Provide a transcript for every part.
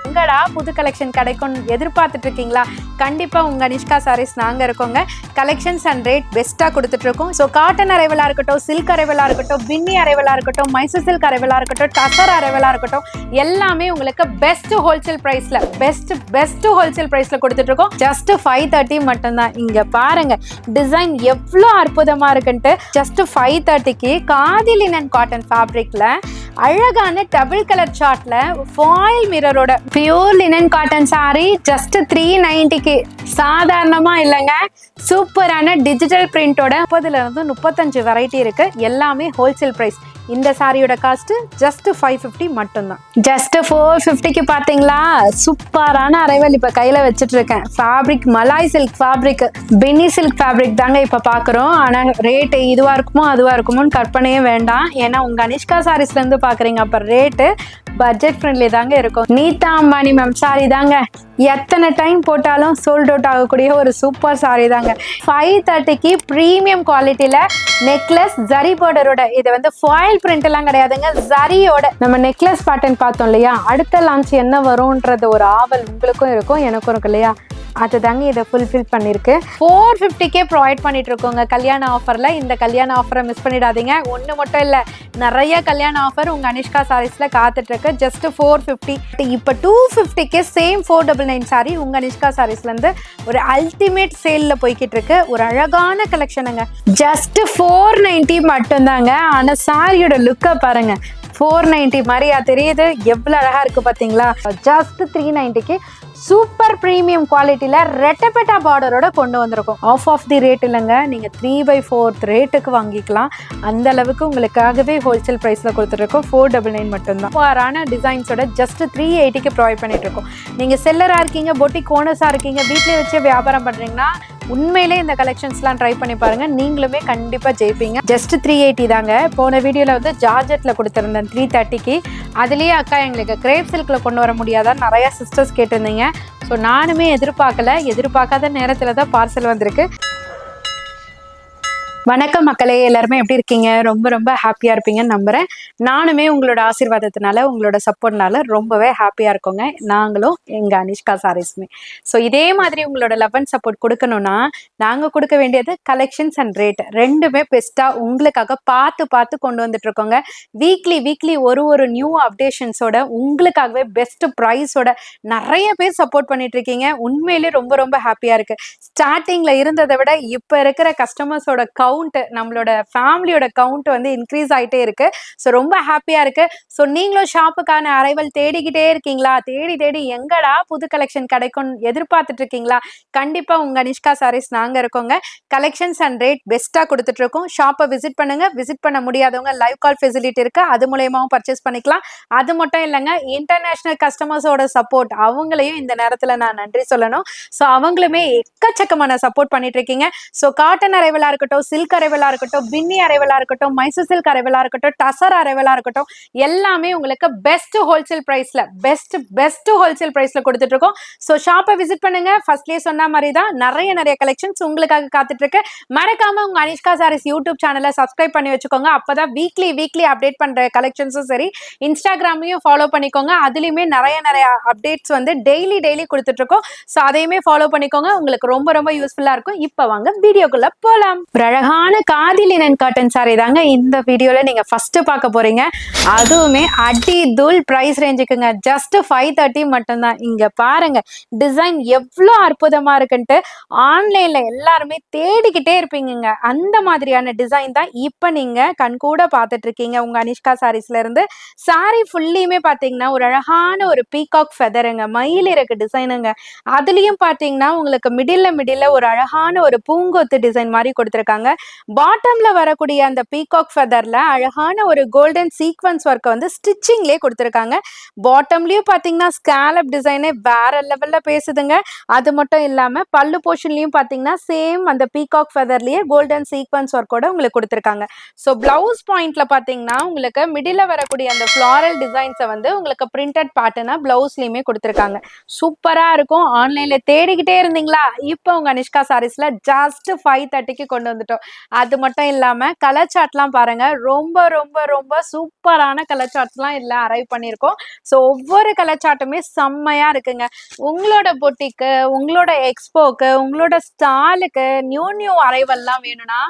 எங்கடா புது கலெக்ஷன் கிடைக்கும் எதிர்பார்த்துட்டு இருக்கீங்களா? கண்டிப்பா உங்க அனிஷ்கா சாரீஸ் நாங்க இருக்கோங்க. கலெக்ஷன்ஸ் அண்ட் ரேட் பெஸ்டா கொடுத்துட்டு இருக்கோம். ஸோ காட்டன் அரைவலா இருக்கட்டும், சில்க் அரைவலா இருக்கட்டும், பின்னி அரைவலா இருக்கட்டும், மைசூர் சில்க் அரைவலா இருக்கட்டும், டசர் அரைவலா இருக்கட்டும், எல்லாமே உங்களுக்கு பெஸ்ட் ஹோல்சேல் பிரைஸ்ல பெஸ்ட் ஹோல்சேல் பிரைஸ்ல கொடுத்துட்டு இருக்கோம். ஜஸ்ட் 530 மட்டும்தான். இங்க பாருங்க டிசைன் எவ்வளோ அற்புதமா இருக்குன்ட்டு. ஜஸ்ட் 530க்கு காதி லினன் காட்டன் ஃபேப்ரிக்ல அழகான டபுள் கலர் சார்ட்ல ஃபாயில் மிரரோட pure linen cotton sari just 390க்கு. சாதாரணமா இல்லைங்க, சூப்பரான டிஜிட்டல் பிரிண்டோட 30ல இருந்து 35 வெரைட்டி இருக்கு. எல்லாமே ஹோல்சேல் பிரைஸ். இந்த சாரியோட காஸ்ட் ஜஸ்ட் 550 மட்டும்தான். ஜஸ்ட் 450க்கு பாத்தீங்களா? சூப்பரான அரைவல் இப்ப கையில வச்சுட்டு இருக்கேன். ஃபேப்ரிக் மலாய் சில்க் ஃபேப்ரிக், பென்னி சில்க் ஃபேப்ரிக் தாங்க இப்ப பாக்குறோம். ஆனா ரேட் இதுவா இருக்குமோ அதுவா இருக்குமோன்னு கற்பனையே வேண்டாம். ஏன்னா உங்க அனிஷ்கா சாரீஸ்ல இருந்து பாக்குறீங்க, அப்ப ரேட்டு பட்ஜெட் ஃப்ரெண்ட்லி தாங்க இருக்கும். நீதா அம்பானி மேம் சாரி தாங்க, எத்தனை டைம் போட்டாலும் சோல்ட் அவுட் ஆகக்கூடிய ஒரு சூப்பர் சாரி தாங்க. 530க்கு பிரீமியம் குவாலிட்டியில நெக்லஸ் ஜரி பார்டரோட, இது வந்து ஃபாயில் பிரிண்ட் எல்லாம் கிடையாதுங்க, ஜரியோட நம்ம நெக்லஸ் பேட்டர்ன் பார்த்தோம் இல்லையா? அடுத்த லான்ச் என்ன வரும்ன்றது ஒரு ஆவல் உங்களுக்கும் இருக்கும் எனக்கும் இருக்கு இல்லையா? அது தாங்க இதை ஃபுல்ஃபில் பண்ணிருக்கு. 450க்கே ப்ரொவைட் பண்ணிட்டு இருக்கோங்க கல்யாண ஆஃபர்ல. இந்த கல்யாண ஆஃபரை மிஸ் பண்ணிடாதீங்க. ஒன்று மட்டும் இல்லை, நிறைய கல்யாண ஆஃபர் உங்க அனிஷ்கா சாரீஸ்ல காத்துட்டு இருக்கு. ஜஸ்ட் 450. இப்போ 250க்கு சேம் 499 சாரி உங்க அனிஷ்கா சாரீஸ்ல இருந்து ஒரு அல்டிமேட் சேல்ல போய்கிட்டு இருக்கு. ஒரு அழகான கலெக்ஷனுங்க. ஜஸ்ட் 490 மட்டும்தாங்க. ஆனா சாரியோட லுக்கை பாருங்க, 490 மாதிரியா தெரியுது? எவ்வளவு அழகா இருக்கு பாத்தீங்களா? ஜஸ்ட் 390க்கு சூப்பர் பிரீமியம் குவாலிட்டியில ரெட்டப்பெட்டா பார்டரோட கொண்டு வந்திருக்கும். ஆஃப் தி ரேட் இல்லைங்க, நீங்க 3/4 ரேட்டுக்கு வாங்கிக்கலாம். அந்த அளவுக்கு உங்களுக்காகவே ஹோல்சேல் பிரைஸ்ல கொடுத்துருக்கோம். 499 மட்டும்தான். சூப்பரான டிசைன்ஸோட ஜஸ்ட் 380க்கு ப்ரொவைட் பண்ணிட்டு இருக்கோம். நீங்க செல்லரா இருக்கீங்க, பொட்டிக் ஓனர்ஸா இருக்கீங்க, வீட்லயே வச்சு வியாபாரம் பண்றீங்கன்னா உண்மையிலே இந்த கலெக்ஷன்ஸ்லாம் ட்ரை பண்ணி பாருங்க, நீங்களுமே கண்டிப்பா ஜெயிப்பீங்க. ஜஸ்ட் 380 தாங்க. போன வீடியோல வந்து ஜார்ஜெட்ல கொடுத்துருந்தேன் 330க்கு. அதுலயே அக்கா எங்களுக்கு கிரேப் சில்க்ல கொண்டு வர முடியாதா நிறைய சிஸ்டர்ஸ் கேட்டிருந்தீங்க. ஸோ நானுமே எதிர்பார்க்காத நேரத்துல தான் பார்சல் வந்திருக்கு. வணக்கம் மக்களே, எல்லாருமே எப்படி இருக்கீங்க? ரொம்ப ஹாப்பியா இருப்பீங்கன்னு நம்புறேன். நானுமே உங்களோட ஆசீர்வாதத்தினால, உங்களோட சப்போர்ட்னால ரொம்பவே ஹாப்பியா இருக்கோங்க. நாங்களும் எங்க அனிஷ்கா சாரீஸ்மே. ஸோ இதே மாதிரி உங்களோட லவ் அண்ட் சப்போர்ட் கொடுக்கணும்னா நாங்க கொடுக்க வேண்டியது கலெக்ஷன்ஸ் அண்ட் ரேட் ரெண்டுமே பெஸ்டா உங்களுக்காக பார்த்து கொண்டு வந்துட்டு இருக்கோங்க. வீக்லி ஒரு நியூ அப்டேஷன்ஸோட உங்களுக்காகவே பெஸ்ட் ப்ரைஸோட நிறைய பேர் சப்போர்ட் பண்ணிட்டு இருக்கீங்க. உண்மையிலே ரொம்ப ஹாப்பியா இருக்கு. ஸ்டார்டிங்ல இருந்ததை விட இப்ப இருக்கிற கஸ்டமர்ஸோட கவுண்ட், நம்மளோட ஃபேமிலியோட கவுண்ட் வந்து இன்க்ரீஸ் ஆகிட்டே இருக்கு. ஸோ ரொம்ப ஹாப்பியா இருக்கு. ஸோ நீங்களும் ஷாப்புக்கான அரைவல் தேடிக்கிட்டே இருக்கீங்களா? தேடி எங்கடா புது கலெக்ஷன் கிடைக்கும் எதிர்பார்த்துட்டு இருக்கீங்களா? கண்டிப்பா உங்க அனிஷ்கா சாரீஸ் நாங்க இருக்கோங்க. கலெக்ஷன்ஸ் அண்ட் ரேட் பெஸ்டா கொடுத்துட்டு இருக்கோம். ஷாப்பை விசிட் பண்ணுங்க. விசிட் பண்ண முடியாதவங்க லைவ் கால் ஃபெசிலிட்டி இருக்கு, அது மூலயமாவும் பர்ச்சேஸ் பண்ணிக்கலாம். அது மட்டும் இல்லைங்க, இன்டர்நேஷனல் கஸ்டமர்ஸோட சப்போர்ட், அவங்களையும் இந்த நேரத்துல நான் நன்றி சொல்லணும். ஸோ அவங்களுமே எக்கச்சக்கமான சப்போர்ட் பண்ணிட்டு இருக்கீங்க. ஸோ காட்டன் அரைவலா இருக்கட்டும், சில்க் அரைவலா இருக்கட்டும், பின்னி அரைவலா இருக்கட்டும், மைசூர் சில்க் அரைவலா இருக்கட்டும், டசர் அரைவலா இருக்கட்டும், எல்லாமே உங்களுக்கு பெஸ்ட் ஹோல்சேல் பிரைஸ்ல ஹோல்சேல் பிரைஸ்ல கொடுத்துட்டு இருக்கோம். ஸோ ஷாப்பை விசிட் பண்ணுங்க. ஃபர்ஸ்ட்லயே சொன்ன மாதிரி தான் நிறைய கலெக்ஷன்ஸ் உங்களுக்காக காத்துட்டு இருக்கு. மறக்காம உங்க அனிஷ்கா சாரீஸ் யூடியூப் சேனலை சப்ஸ்கிரைப் பண்ணி வச்சுக்கோங்க. அப்பதான் வீக்லி அப்டேட் பண்ற கலெக்ஷன்ஸும் சரி, இன்ஸ்டாகிராமையும் ஃபாலோ பண்ணிக்கோங்க. அதுலயுமே நிறைய அப்டேட்ஸ் வந்து டெய்லி கொடுத்துட்டு இருக்கோம். ஸோ அதையுமே ஃபாலோ பண்ணிக்கோங்க. உங்களுக்கு ரொம்ப யூஸ்ஃபுல்லா இருக்கும். இப்ப வாங்க வீடியோக்குள்ள போலாம். ஒரு அழகான காதி லினன் காட்டன் சாரி தாங்க இந்த வீடியோல நீங்க ஃபர்ஸ்ட் பார்க்க போறீங்க. அதுவுமே அடி தூள் பிரைஸ் ரேஞ்சுக்குங்க. ஜஸ்ட் 530 மட்டும்தான். இங்க பாருங்க டிசைன் எவ்வளவு அற்புதமா இருக்குன்ட்டு. ஆன்லைன்ல எல்லாருமே தேடிக்கிட்டே இருப்பீங்க, அந்த மாதிரியான டிசைன் தான் இப்ப நீங்க கண்கூட பார்த்துட்டு இருக்கீங்க உங்க அனிஷ்கா சாரீஸ்ல இருந்து. சாரி ஃபுல்லியுமே பாத்தீங்கன்னா ஒரு அழகான ஒரு பீகாக் ஃபெதருங்க, மயில் இறக்கு டிசைனுங்க. அதுலயும் பாத்தீங்கன்னா உங்களுக்கு மிடில்ல ஒரு அழகான ஒரு பூங்கொத்து டிசைன் மாதிரி கொடுத்திருக்காங்க. பாட்டம்ல வரக்கூடிய அந்த பீகாக் ஃபெதர்ல அழகான ஒரு கோல்டன் சீக்வன்ஸ் ஒர்க் வந்து ஸ்டிச்சிங்லயே கொடுத்திருக்காங்க. பாட்டம்லயும் பாத்தீங்கன்னா ஸ்காலப் டிசைனே வேற லெவல்ல பேசுதுங்க. அது மட்டும் இல்லாம பல்லு போர்ஷன்லயும் பாத்தீங்கன்னா சேம் அந்த பீகாக் ஃபெதர்லயே கோல்டன் சீக்வன்ஸ் ஒர்க்கோட உங்களுக்கு கொடுத்திருக்காங்க. ஸோ பிளவுஸ் பாயிண்ட்ல பாத்தீங்கன்னா உங்களுக்கு மிடில்ல வரக்கூடிய அந்த ஃபிளாரல் டிசைன்ஸை வந்து உங்களுக்கு பிரிண்டட் பேட்டர்னா பிளவுஸ்லயுமே கொடுத்திருக்காங்க. சூப்பரா இருக்கும். ஆன்லைன்ல தேடிக்கிட்டே இருந்தீங்களா? இப்போ உங்க அனிஷ்கா சாரீஸ்ல ஜஸ்ட் 530க்கு கொண்டு வந்துட்டோம். அது மட்டும் இல்லாம கலர் சார்ட்லாம் பாருங்க, ரொம்ப ரொம்ப ரொம்ப சூப்பரான கலர் சார்ட்ஸ்லாம் இதுல அரைவ் பண்ணியிருக்கோம். ஸோ ஒவ்வொரு கலர் சார்ட்டுமே செம்மையா இருக்குங்க. உங்களோட பொட்டிக்கு, உங்களோட எக்ஸ்போக்கு, உங்களோட ஸ்டாலுக்கு நியூ நியூ அரைவல்லாம் வேணும்னா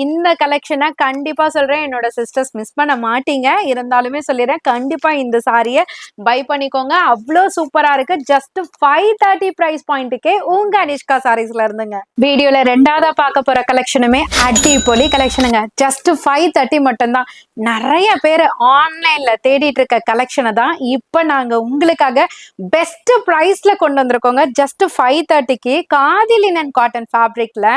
இந்த கலெக்ஷனை கண்டிப்பா சொல்றேன், என்னோட சிஸ்டர்ஸ் மிஸ் பண்ண மாட்டீங்க. இருந்தாலுமே சொல்லிடுறேன், கண்டிப்பா இந்த சாரியை பை பண்ணிக்கோங்க. அவ்வளோ சூப்பரா இருக்கு. ஜஸ்ட் 530 பிரைஸ் பாயிண்ட்டுக்கே உங்க அனிஷ்கா சாரீஸ்ல இருந்துங்க. வீடியோல ரெண்டாவதா பார்க்க போற கலெக்ஷனுமே அடிப்பொலி கலெக்ஷனுங்க. ஜஸ்ட் 530 மட்டும்தான். நிறைய பேர் ஆன்லைன்ல தேடிட்டு இருக்க கலெக்ஷனை தான் இப்ப நாங்க உங்களுக்காக பெஸ்ட் பிரைஸ்ல கொண்டு வந்திருக்கோங்க. ஜஸ்ட் 530க்கு காதி லினன் காட்டன் ஃபேப்ரிக்ல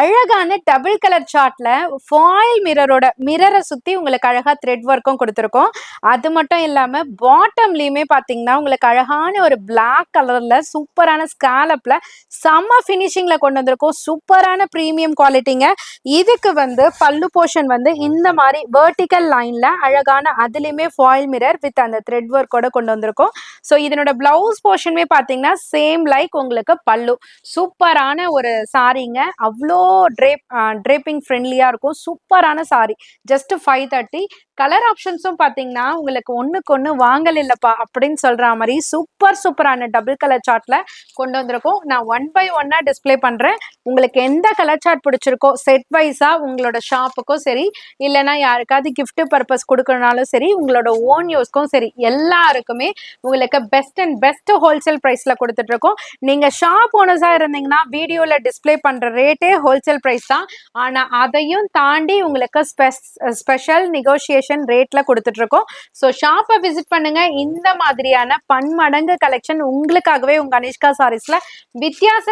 அழகான டபுள் கலர் சார்ட்ல ஃபாயில் மிரரை சுத்தி உங்களுக்கு அழகா த்ரெட் ஒர்க்கும் கொடுத்துருக்கோம். அது மட்டும் இல்லாம பாட்டம்லயுமே பாத்தீங்கன்னா உங்களுக்கு அழகான ஒரு பிளாக் கலர்ல சூப்பரான ஸ்காலப்ல செம்ம பினிஷிங்ல கொண்டு வந்திருக்கோம். சூப்பரான பிரீமியம் குவாலிட்டிங்க. இதுக்கு பல்லு போர்ஷன் இந்த மாதிரி வெர்டிக்கல் லைன்ல அழகான அதுலயுமே ஃபாயில் மிரர் வித் அந்த த்ரெட் ஒர்க்கோட கொண்டு வந்திருக்கோம். ஸோ இதனோட பிளவுஸ் போர்ஷனுமே பாத்தீங்கன்னா சேம் லைக் உங்களுக்கு பல்லு. சூப்பரான ஒரு சாரீங்க. அவ்வளோ ட்ரேப்பிங் ஃப்ரெண்ட்லியா இருக்கும். சூப்பரான சாரி. ஜஸ்ட் 530. கலர் ஆப்ஷன்ஸும் பாத்தீங்கன்னா உங்களுக்கு ஒண்ணுக்கு ஒண்ணு வாங்கல் இல்லப்பா அப்படின்னு சொல்ற மாதிரி சூப்பரான டபுள் கலர் சார்ட்ல கொண்டு வந்திருக்கோம். நான் 1 by 1 டிஸ்பிளே பண்றேன். உங்களுக்கு எந்த கலர் சார்ட் பிடிச்சிருக்கோ செட் வைஸா உங்களோட ஷாப்புக்கும் சரி, இல்லைன்னா யாருக்காவது கிஃப்ட் பர்பஸ் கொடுக்கறனாலும் சரி, உங்களோட ஓன் யூஸ்க்கும் சரி, எல்லாருக்குமே உங்களுக்கு பெஸ்ட் அண்ட் பெஸ்ட் ஹோல்சேல் பிரைஸ்ல கொடுத்துட்டு இருக்கோம். நீங்க ஷாப் ஓனர்ஸா இருந்தீங்கன்னா வீடியோல டிஸ்பிளே பண்ற ரேட்டே ஹோல்சேல் பிரைஸ் தான். ஆனா அதையும் தாண்டி உங்களுக்கு ஸ்பெஷல் நெகோசியேஷன் ரேட்ல கொடுத்துட்டு இருக்கோம். ஸோ ஷாப்பை விசிட் பண்ணுங்க. இந்த மாதிரியான பன்மடங்கு கலெக்ஷன் உங்களுக்காகவே உங்க அனிஷ்கா சாரீஸ்ல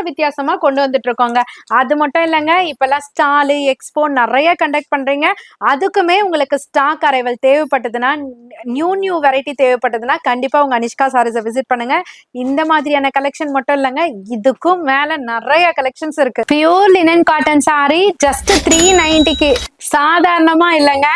வித்தியாசமா கொண்டு வந்துட்டு இருக்கோங்க. அது மட்டும் இல்லைங்க, இப்பெல்லாம் ஸ்டாலு எக்ஸ்போ நிறைய கண்டக்ட் பண்றீங்க. அதுக்குமே உங்களுக்கு ஸ்டாக் அரைவல் தேவைப்பட்டதுன்னா, நியூ வெரைட்டி தேவைப்பட்டதுன்னா கண்டிப்பா உங்க அனிஷ்கா சாரீஸை விசிட் பண்ணுங்க. இந்த மாதிரியான கலெக்ஷன் மட்டும் இல்லைங்க, இதுக்கும் மேல நிறைய கலெக்ஷன்ஸ் இருக்கு. Pure linen cotton sari just 390க்கு. சாதாரணமா இல்லைங்க,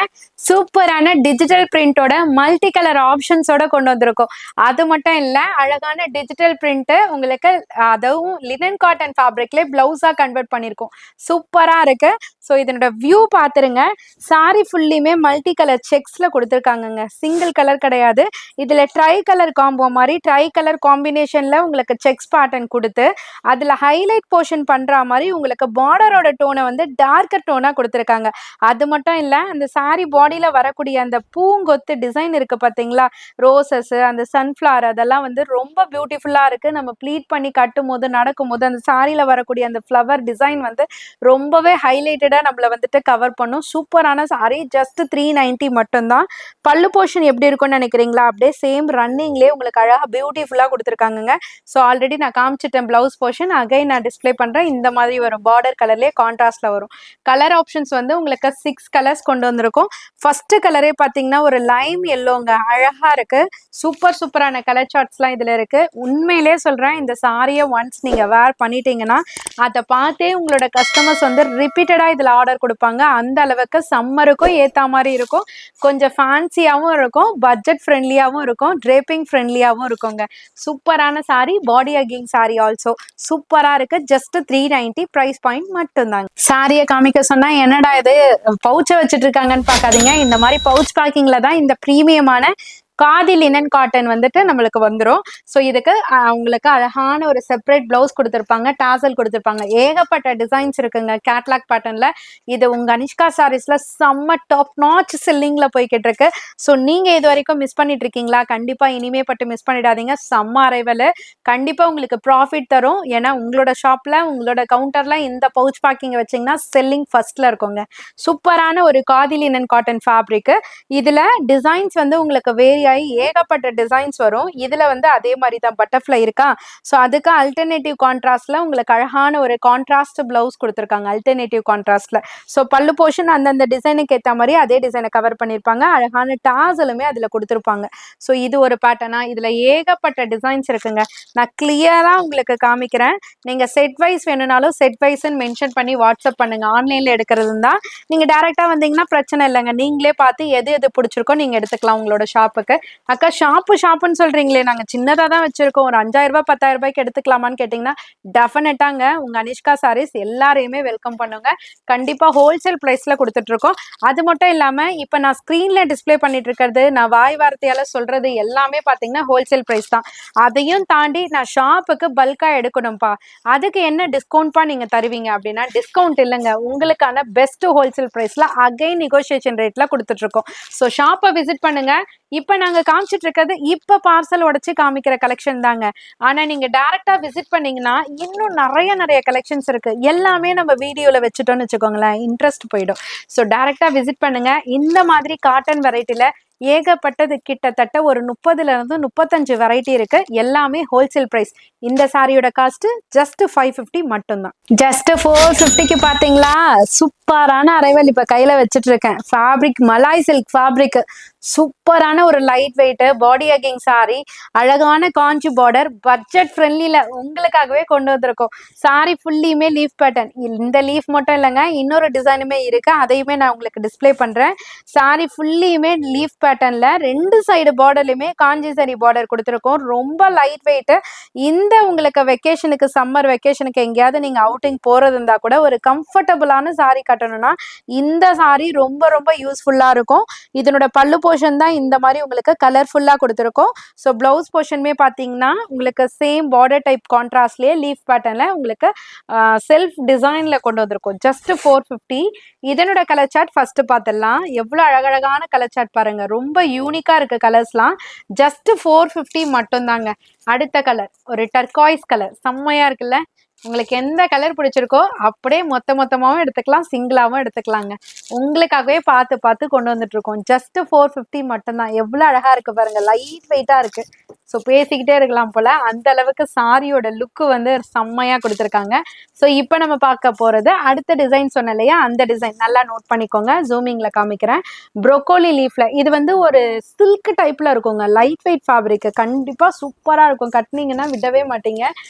சூப்பரான டிஜிட்டல் பிரிண்டோட மல்டி கலர் ஆப்ஷன்ஸோட கொண்டு வந்திருக்கோம். அது மட்டும் இல்ல, அழகான டிஜிட்டல் பிரிண்ட் உங்களுக்கு அதுவும் லினன் காட்டன் ஃபேப்ரிக்ல பிளவுஸா கன்வெர்ட் பண்ணிருக்கோம். சூப்பரா இருக்கு. ஸோ இதனோட வியூ பாத்துருங்க. சாரி ஃபுல்லியுமே மல்டி கலர் செக்ஸ்ல கொடுத்துருக்காங்கங்க. சிங்கிள் கலர் கிடையாது. இதுல ட்ரை கலர் காம்போ மாதிரி ட்ரை கலர் காம்பினேஷன்ல உங்களுக்கு செக்ஸ் பேட்டர்ன் கொடுத்து அதுல ஹைலைட் போர்ஷன் பண்ற மாதிரி உங்களுக்கு பார்டரோட டோனை டார்க்கர் டோனா கொடுத்துருக்காங்க. அது மட்டும் இல்ல, அந்த சாரி பாடியில வரக்கூடிய அந்த பூங்கொத்து டிசைன் இருக்கு பாத்தீங்களா, ரோசஸ், அந்த சன்ஃபிளவர், அதெல்லாம் ரொம்ப பியூட்டிஃபுல்லா இருக்கு. நம்ம ப்ளீட் பண்ணி கட்டும் போது நடக்கும் போது அந்த சாரியில வரக்கூடிய அந்த ஃப்ளவர் டிசைன் ரொம்பவே ஹைலைட்டடா நம்மள கவர் பண்ணும். சூப்பரான சாரி. ஜஸ்ட் 390 மட்டும்தான். பல்லு போர்ஷன் எப்படி இருக்கும்னு நினைக்கிறீங்களா, அப்படியே சேம் ரன்னிங்லேயே உங்களுக்கு அழகா பியூட்டிஃபுல்லா கொடுத்துருக்காங்க. ஸோ ஆல்ரெடி நான் காமிச்சிட்டேன் பிளவுஸ் போர்ஷன். அகைன் நான் டிஸ்பிளே பண்றேன். இந்த மாதிரி வரும், பார்டர் கலர்லேயே கான்ட்ராஸ்ட்ல வரும். கலர் ஆப்ஷன்ஸ் உங்களுக்கு 6 கலர்ஸ் கொண்டு வந்திருக்கும். ஃபர்ஸ்ட் கலரே பாத்தீங்கன்னா ஒரு லைம் எல்லோங்க, அழகா இருக்கு. சூப்பரான கலர் சார்ட்ஸ்லாம் இதுல இருக்கு. உண்மையிலே சொல்றேன், இந்த சாரியை ஒன்ஸ் நீங்க வேர் பண்ணிட்டீங்கன்னா அதை பார்த்தே உங்களோட கஸ்டமர்ஸ் ரிப்பீட்டடா இதுல ஆர்டர் கொடுப்பாங்க. அந்த அளவுக்கு சம்மருக்கும் ஏத்த மாதிரி இருக்கும். கொஞ்சம் ஃபேன்சியாவும் இருக்கும், பட்ஜெட் ஃப்ரெண்ட்லியாவும் இருக்கும், ட்ரேப்பிங் ஃப்ரெண்ட்லியாவும் இருக்குங்க. சூப்பரான சாரி. பாடி ஹக்கிங் சாரி ஆல்சோ சூப்பரா இருக்கு. ஜஸ்ட் 390 பிரைஸ் பாயிண்ட் மட்டும்தாங்க. சாரியை காமிக்க சொன்னா என்னடா இது பவுச்சை வச்சுட்டு இருக்காங்கன்னு பார்க்காதீங்க. இந்த மாதிரி பவுச் பேக்கிங்ல தான் இந்த பிரீமியமான காதி லினன் காட்டன் நம்மளுக்கு வந்துடும். ஸோ இதுக்கு உங்களுக்கு அழகான ஒரு செப்பரேட் பிளவுஸ் கொடுத்துருப்பாங்க, டாசல் கொடுத்துருப்பாங்க. ஏகப்பட்ட டிசைன்ஸ் இருக்குங்க கேட்லாக் பேட்டர்ன்ல. இது உங்க அனிஷ்கா சாரீஸ்ல செம்ம டாப் நாச் செல்லிங்ல போய்கிட்டு இருக்கு. ஸோ நீங்க இது வரைக்கும் மிஸ் பண்ணிட்டு இருக்கீங்களா, கண்டிப்பா இனிமே பட்டு மிஸ் பண்ணிடாதீங்க. செம்ம அரைவல், கண்டிப்பா உங்களுக்கு ப்ராஃபிட் தரும். ஏன்னா உங்களோட ஷாப்ல உங்களோட கவுண்டர்ல இந்த பவுச் பேக்கிங் வச்சீங்கன்னா செல்லிங் ஃபர்ஸ்ட்ல இருக்குங்க. சூப்பரான ஒரு காதி லினன் காட்டன் ஃபேப்ரிக். இதுல டிசைன்ஸ் உங்களுக்கு வேரி ஆகி ஏகப்பட்ட டிசைன்ஸ் வரும். இதுல அதே மாதிரி தான் பட்டர்ஃப்ளை இருக்கா. ஸோ அதுக்கு அல்டர்னேட்டிவ் கான்ட்ராஸ்ட்ல உங்களுக்கு அழகான ஒரு கான்ட்ராஸ்ட் பிளவுஸ் கொடுத்துருக்காங்க, அல்டர்னேட்டிவ் கான்ட்ராஸ்ட்ல. ஸோ பல்லு போர்ஷன் அந்தந்த டிசைனுக்கு ஏற்ற மாதிரி அதே டிசைனை கவர் பண்ணியிருப்பாங்க. அழகான டாசலுமே அதுல கொடுத்துருப்பாங்க. ஸோ இது ஒரு பேட்டர்னா. இதுல ஏகப்பட்ட டிசைன்ஸ் இருக்குங்க. நான் கிளியரா உங்களுக்கு காமிக்கிறேன். நீங்க செட் வைஸ் வேணும்னாலும் செட் வைஸ் மென்ஷன் பண்ணி வாட்ஸ்அப் பண்ணுங்க. ஆன்லைன்ல எடுக்கிறது தான். நீங்க டைரக்டா வந்தீங்கன்னா பிரச்சனை இல்லைங்க. நீங்களே பார்த்து எது பிடிச்சிருக்கோ நீங்க எடுத்துக்கலாம் உங்களோட ஷாப்புக்கு. அக்கா ஷாப்புன்னு சொல்றீங்களே, நாங்க சின்னதா தான் வச்சிருக்கோம், ஒரு 5000 ரூபாய் 10,000 ரூபாய்க்கு எடுத்துக்கலாமான்னு கேட்டீங்கன்னா டெஃபினட்டாங்க உங்க அனிஷ்கா சாரீஸ் எல்லாரையுமே வெல்கம் பண்ணுங்க. கண்டிப்பா ஹோல்சேல் பிரைஸ்ல கொடுத்துட்டு இருக்கோம். அது மட்டும் இல்லாம இப்ப நான் ஸ்கிரீன்ல டிஸ்ப்ளே பண்ணிட்டு இருக்கிறது, நான் வாய் வார்த்தையால சொல்றது எல்லாமே பாத்தீங்கன்னா ஹோல்சேல் பிரைஸ் தான். அதையும் தாண்டி நான் ஷாப்புக்கு பல்கா எடுக்கணும்ப்பா, அதுக்கு என்ன டிஸ்கவுண்ட்ப்பா நீங்க தருவீங்க அப்படின்னா, டிஸ்கவுண்ட் இல்லைங்க, உங்களுக்கான பெஸ்ட் ஹோல்சேல் பிரைஸ்ல அகைன் நெகோசியேஷன் ரேட்ல கொடுத்துட்டு இருக்கோம். ஸோ ஷாப்பை விசிட் பண்ணுங்க. இப்ப நாங்க காமிச்சிட்டு இருக்கிறது இப்ப பார்சல் உடைச்சு காமிக்கிற கலெக்ஷன் தாங்க. ஆனா நீங்க டைரக்டா விசிட் பண்ணீங்கன்னா இன்னும் நிறைய கலெக்ஷன்ஸ் இருக்கு. எல்லாமே நம்ம வீடியோல வச்சுட்டோம்னு வச்சுக்கோங்களேன், இன்ட்ரெஸ்ட் போயிடும். ஸோ டைரக்டா விசிட் பண்ணுங்க. இந்த மாதிரி காட்டன் வெரைட்டில ஏகப்பட்டது, கிட்டத்தட்ட ஒரு 30ல இருந்து 35 வெரைட்டி இருக்கு. எல்லாமே ஹோல்சேல் பிரைஸ். இந்த சாரியோட காஸ்ட் ஜஸ்ட் 550 மட்டும்தான். ஜஸ்ட் 450க்கு பாத்தீங்களா, சூப்பரான அரைவல் இப்ப கையில வச்சுட்டு இருக்கேன். ஃபேப்ரிக் மலாய் சில்க் ஃபேப்ரிக், சூப்பரான ஒரு light weight body hugging sari, அழகான காஞ்சி பார்டர், பட்ஜெட் ஃப்ரெண்ட்லில உங்களுக்காகவே கொண்டு வந்திருக்கோம். சாரி ஃபுல்லியுமே லீஃப் பேட்டர்ன். இந்த லீஃப் மட்டும் இல்லைங்க, இன்னொரு டிசைனுமே இருக்கு, அதையுமே நான் உங்களுக்கு டிஸ்பிளே பண்றேன். சாரி ஃபுல்லியுமே லீஃப் பேட்டர்ன்ல 2 சைடு பார்டர்லயுமே காஞ்சி சரி பார்டர் கொடுத்துருக்கோம். ரொம்ப லைட் வெயிட். இந்த உங்களுக்கு வெக்கேஷனுக்கு, சம்மர் வெக்கேஷனுக்கு எங்கேயாவது நீங்க அவுட்டிங் போறது இருந்தா கூட ஒரு கம்ஃபர்டபுளான சாரி கட்டணும்னா இந்த சாரி ரொம்ப யூஸ்ஃபுல்லா இருக்கும். இதனோட பல்லு போர்ஷன் தான் இந்த மாதிரி உங்களுக்கு கலர்ஃபுல்லா கொடுத்துருக்கோம். ஸோ பிளவுஸ் போர்ஷனுமே பார்த்தீங்கன்னா உங்களுக்கு சேம் பார்டர் டைப் கான்ட்ராஸ்ட்லேயே லீஃப் பேட்டர்ன்ல உங்களுக்கு செல்ஃப் டிசைன்ல கொண்டு வந்திருக்கோம். ஜஸ்ட் 450. இதனோட கலர் சார்ட் ஃபர்ஸ்ட் பார்த்துடலாம். எவ்வளோ அழகழகான கலர் சார்ட் பாருங்க, ரொம்ப யூனிக்கா இருக்கு கலர்ஸ்லாம். ஜஸ்ட் 450 மட்டும் தாங்க. அடுத்த கலர் ஒரு டர்காய்ஸ் கலர், செம்மையா இருக்குல்ல. உங்களுக்கு எந்த கலர் பிடிச்சிருக்கோ அப்படியே மொத்தமாவும் எடுத்துக்கலாம், சிங்கிளாவும் எடுத்துக்கலாங்க. உங்களுக்காகவே பார்த்து கொண்டு வந்துட்டு இருக்கோம். ஜஸ்ட் 450 மட்டும்தான். எவ்வளவு அழகா இருக்கு பாருங்க, லைட் வெயிட்டா இருக்கு. ஸோ பேசிக்கிட்டே இருக்கலாம் போல, அந்த அளவுக்கு சாரியோட லுக்கு வந்து செம்மையா கொடுத்துருக்காங்க. ஸோ இப்போ நம்ம பார்க்க போறது அடுத்த டிசைன் சொன்ன இல்லையா, அந்த டிசைன் நல்லா நோட் பண்ணிக்கோங்க. ஜூமிங்ல காமிக்கிறேன். ப்ரோக்கோலி லீஃப்ல இது வந்து ஒரு சில்க் டைப்ல இருக்குங்க, லைட் வெயிட் ஃபேப்ரிக். கண்டிப்பா சூப்பரா இருக்கும், கட்டினீங்கன்னா விடவே மாட்டீங்க.